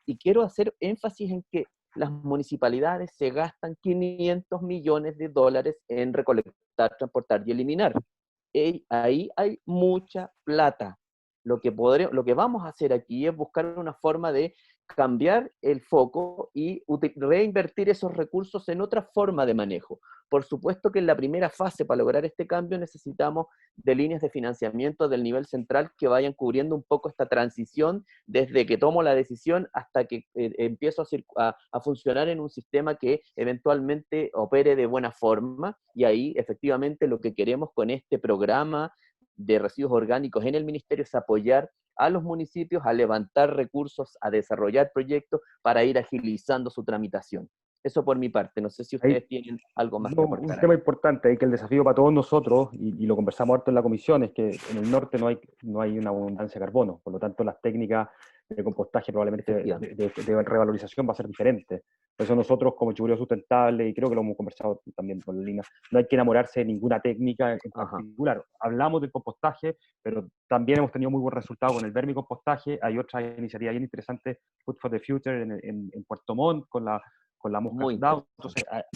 Y quiero hacer énfasis en que las municipalidades se gastan 500 millones de dólares en recolectar, transportar y eliminar. Ahí hay mucha plata. Lo que vamos a hacer aquí es buscar una forma de cambiar el foco y reinvertir esos recursos en otra forma de manejo. Por supuesto que en la primera fase, para lograr este cambio, necesitamos de líneas de financiamiento del nivel central que vayan cubriendo un poco esta transición desde que tomo la decisión hasta que empiezo a funcionar en un sistema que eventualmente opere de buena forma, y ahí efectivamente lo que queremos con este programa de residuos orgánicos en el ministerio es apoyar a los municipios a levantar recursos, a desarrollar proyectos para ir agilizando su tramitación. Eso por mi parte. No sé si ustedes Ahí, tienen algo más que no, aportar. un tema importante ahí, que el desafío para todos nosotros, y lo conversamos harto en la comisión, es que en el norte no hay una abundancia de carbono, por lo tanto las técnicas de compostaje probablemente de revalorización va a ser diferente. Por eso nosotros como Chicureo Sustentable, y creo que lo hemos conversado también con Lina, no hay que enamorarse de ninguna técnica en particular. Hablamos del compostaje, pero también hemos tenido muy buen resultado con el vermicompostaje. Hay otra iniciativa bien interesante, Food for the Future, en Puerto Montt, con la mosca DAO.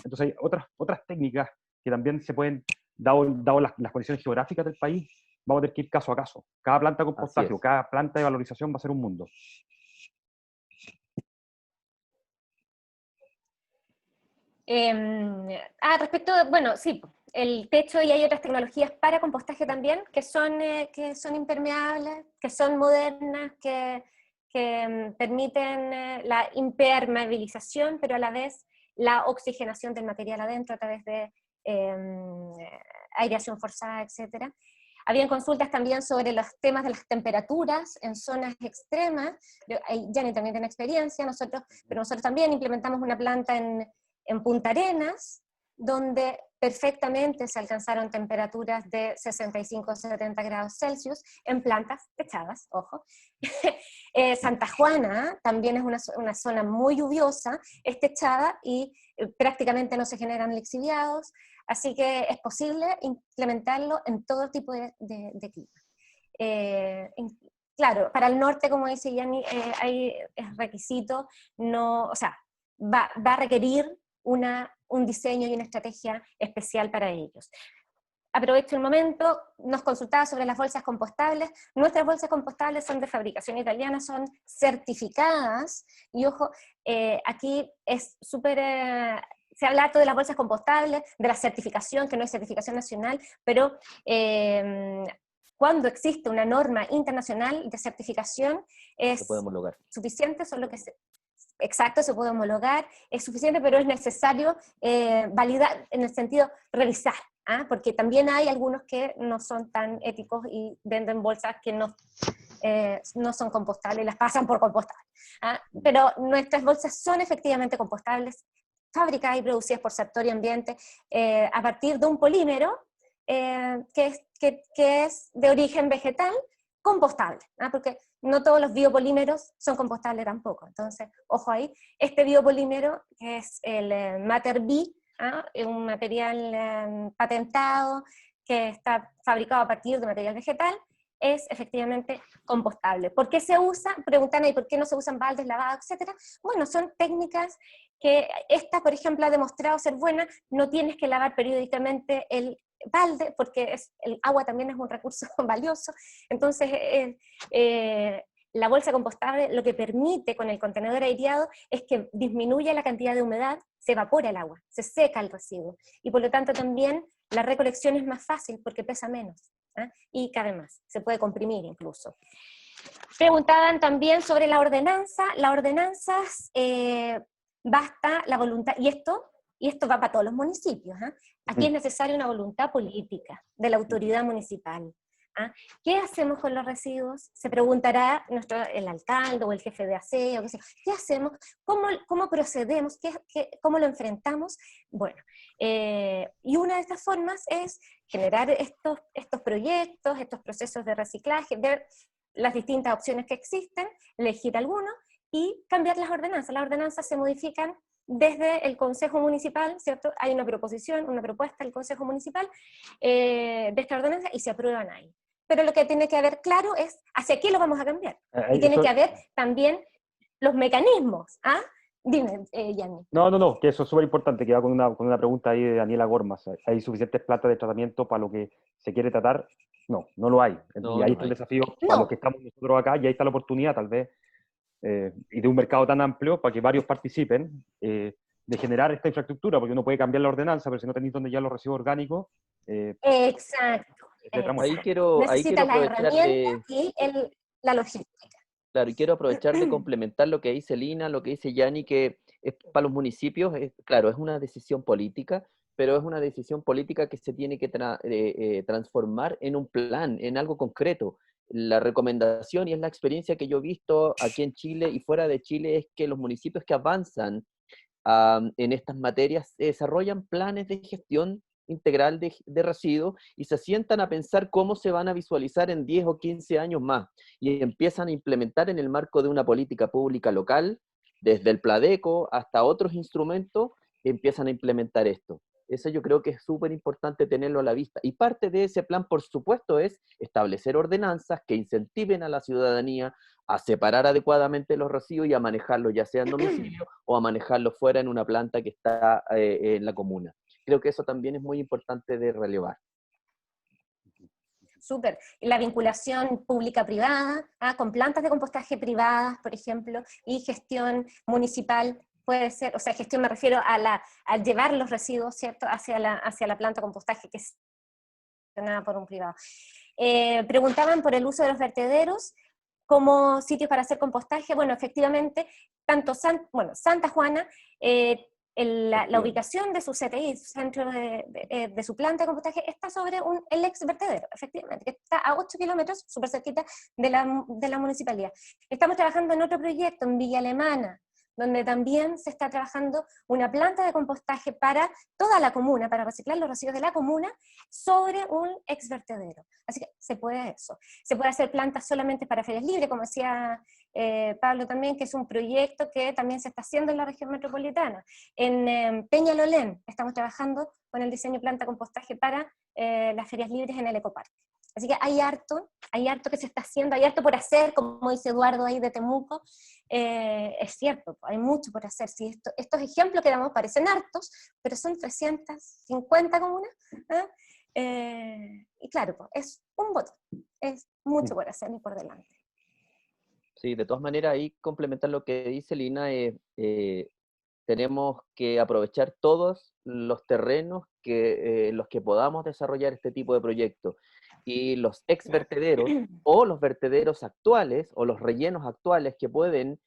Entonces hay otras técnicas que también se pueden, dado las condiciones geográficas del país, vamos a tener que ir caso a caso. Cada planta de compostaje o cada planta de valorización va a ser un mundo. Respecto, bueno, sí, el techo, y hay otras tecnologías para compostaje también, que son impermeables, que son modernas, que permiten la impermeabilización, pero a la vez la oxigenación del material adentro a través de aireación forzada, etc. Habían consultas también sobre los temas de las temperaturas en zonas extremas. Yanni también tiene experiencia, pero nosotros también implementamos una planta en Punta Arenas, donde perfectamente se alcanzaron temperaturas de 65 o 70 grados Celsius en plantas techadas, ojo. Santa Juana también es una zona muy lluviosa, es techada y prácticamente no se generan lixiviados, así que es posible implementarlo en todo tipo de clima. Claro, para el norte, como dice Yanni, es requisito, o sea, va a requerir un diseño y una estrategia especial para ellos. Aprovecho el momento, nos consultaba sobre las bolsas compostables. Nuestras bolsas compostables son de fabricación italiana, son certificadas, y ojo, aquí es súper... se habla harto de las bolsas compostables, de la certificación, que no es certificación nacional, pero cuando existe una norma internacional de certificación es suficiente, solo que exacto, se puede homologar, es suficiente, pero es necesario validar, en el sentido revisar, porque también hay algunos que no son tan éticos y venden bolsas que no son compostables y las pasan por compostables. Pero nuestras bolsas son efectivamente compostables, fabricadas y producidas por Sartori Ambiente a partir de un polímero que es de origen vegetal, compostable, porque no todos los biopolímeros son compostables tampoco. Entonces, ojo ahí, este biopolímero, que es el Matter B, un material patentado que está fabricado a partir de material vegetal, es efectivamente compostable. ¿Por qué se usa? Preguntan ahí, ¿por qué no se usan baldes, lavados, etcétera? Bueno, son técnicas que esta, por ejemplo, ha demostrado ser buena. No tienes que lavar periódicamente el balde, porque el agua también es un recurso valioso. Entonces, la bolsa compostable lo que permite con el contenedor aireado es que disminuye la cantidad de humedad, se evapora el agua, se seca el residuo, y por lo tanto también la recolección es más fácil porque pesa menos, y cabe más, se puede comprimir incluso. Preguntaban también sobre la ordenanza. Las ordenanzas basta la voluntad, y esto va para todos los municipios, ¿ah? Aquí es necesaria una voluntad política de la autoridad municipal. ¿Ah? ¿Qué hacemos con los residuos? Se preguntará el alcalde o el jefe de aseo, ¿qué hacemos? ¿Cómo procedemos? ¿Cómo lo enfrentamos? Bueno, y una de estas formas es generar estos proyectos, estos procesos de reciclaje, ver las distintas opciones que existen, elegir alguno y cambiar las ordenanzas. Las ordenanzas se modifican desde el Consejo Municipal, ¿cierto? Hay una propuesta del Consejo Municipal de esta ordenanza y se aprueban ahí. Pero lo que tiene que haber claro es hacia qué lo vamos a cambiar. Y tiene que haber también los mecanismos. ¿Ah? Dime, Yanni. No, que eso es súper importante, que va con una pregunta ahí de Daniela Gormas. ¿Hay suficientes plantas de tratamiento para lo que se quiere tratar? No lo hay. Y ahí está el desafío para los que estamos nosotros acá, y ahí está la oportunidad tal vez, y de un mercado tan amplio para que varios participen, de generar esta infraestructura, porque uno puede cambiar la ordenanza, pero si no tenéis donde ya los residuos orgánicos... Exacto. Ahí quiero aprovechar y la logística. Claro, y quiero aprovechar de complementar lo que dice Lina, lo que dice Yanni, que para los municipios, claro, es una decisión política, pero es una decisión política que se tiene que transformar en un plan, en algo concreto. La recomendación y es la experiencia que yo he visto aquí en Chile y fuera de Chile es que los municipios que avanzan en estas materias desarrollan planes de gestión integral de residuos y se sientan a pensar cómo se van a visualizar en 10 o 15 años más y empiezan a implementar en el marco de una política pública local, desde el Pladeco hasta otros instrumentos, empiezan a implementar esto. Eso yo creo que es súper importante tenerlo a la vista. Y parte de ese plan, por supuesto, es establecer ordenanzas que incentiven a la ciudadanía a separar adecuadamente los residuos y a manejarlos, ya sea en domicilio o a manejarlos fuera en una planta que está en la comuna. Creo que eso también es muy importante de relevar. Súper. La vinculación pública-privada, con plantas de compostaje privadas, por ejemplo, y gestión municipal puede ser, o sea, gestión me refiero a llevar los residuos, ¿cierto?, hacia la planta de compostaje que es gestionada por un privado. Preguntaban por el uso de los vertederos como sitios para hacer compostaje. Bueno, efectivamente, tanto Santa Juana, la ubicación de su CTI, centro de su planta de compostaje, está sobre el ex vertedero, efectivamente, que está a 8 kilómetros, súper cerquita de la municipalidad. Estamos trabajando en otro proyecto en Villa Alemana, donde también se está trabajando una planta de compostaje para toda la comuna, para reciclar los residuos de la comuna sobre un ex vertedero. Así que se puede eso. Se puede hacer plantas solamente para ferias libres, como decía Pablo también, que es un proyecto que también se está haciendo en la región metropolitana. En Peñalolén estamos trabajando con el diseño de planta de compostaje para las ferias libres en el Ecoparque. Así que hay harto que se está haciendo, hay harto por hacer, como dice Eduardo ahí de Temuco. Es cierto, hay mucho por hacer. Sí, estos ejemplos que damos parecen hartos, pero son 350 comunas. Y claro, es un botón, es mucho por hacer y por delante. Sí, de todas maneras, ahí complementar lo que dice Lina, tenemos que aprovechar todos los terrenos los que podamos desarrollar este tipo de proyectos. Y los ex vertederos o los vertederos actuales o los rellenos actuales que pueden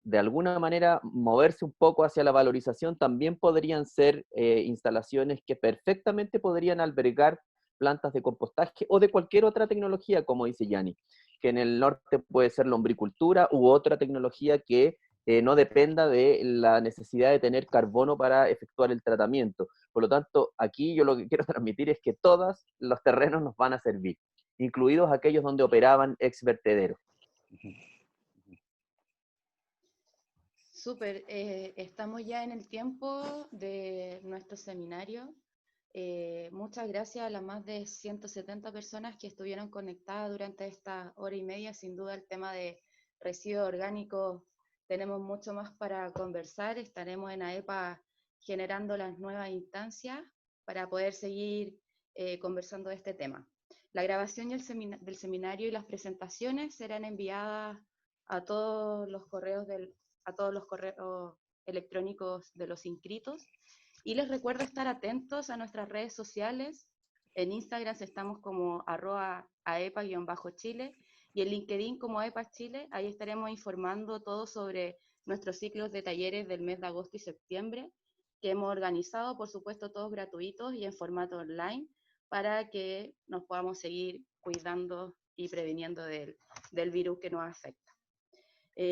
de alguna manera moverse un poco hacia la valorización también podrían ser instalaciones que perfectamente podrían albergar plantas de compostaje o de cualquier otra tecnología, como dice Yanni, que en el norte puede ser lombricultura u otra tecnología que no dependa de la necesidad de tener carbono para efectuar el tratamiento. Por lo tanto, aquí yo lo que quiero transmitir es que todos los terrenos nos van a servir, incluidos aquellos donde operaban ex vertederos. Súper, estamos ya en el tiempo de nuestro seminario. Muchas gracias a las más de 170 personas que estuvieron conectadas durante esta hora y media. Sin duda el tema de residuos orgánicos tenemos mucho más para conversar. Estaremos en AEPA generando las nuevas instancias para poder seguir conversando de este tema. La grabación del seminario y las presentaciones serán enviadas a todos los correos electrónicos de los inscritos. Y les recuerdo estar atentos a nuestras redes sociales. En Instagram estamos como @aepa_chile y en LinkedIn como AEPA Chile. Ahí estaremos informando todo sobre nuestros ciclos de talleres del mes de agosto y septiembre, que hemos organizado, por supuesto, todos gratuitos y en formato online, para que nos podamos seguir cuidando y previniendo del virus que nos afecta.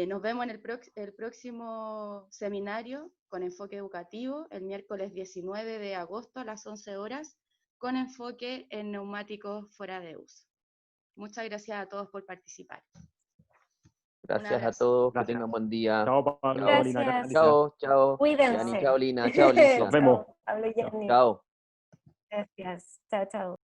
Nos vemos en el próximo seminario con enfoque educativo, el miércoles 19 de agosto a las 11 horas, con enfoque en neumáticos fuera de uso. Muchas gracias a todos por participar. Gracias a todos, Gracias. que tengan buen día. Chao, Pablo, Chao. Lina, gracias. Chao, chao. Cuídense. Yani, chao, Lina, chao, Alicia. Nos vemos. Chao, Pablo y Yani. Chao. Gracias. Chao, chao.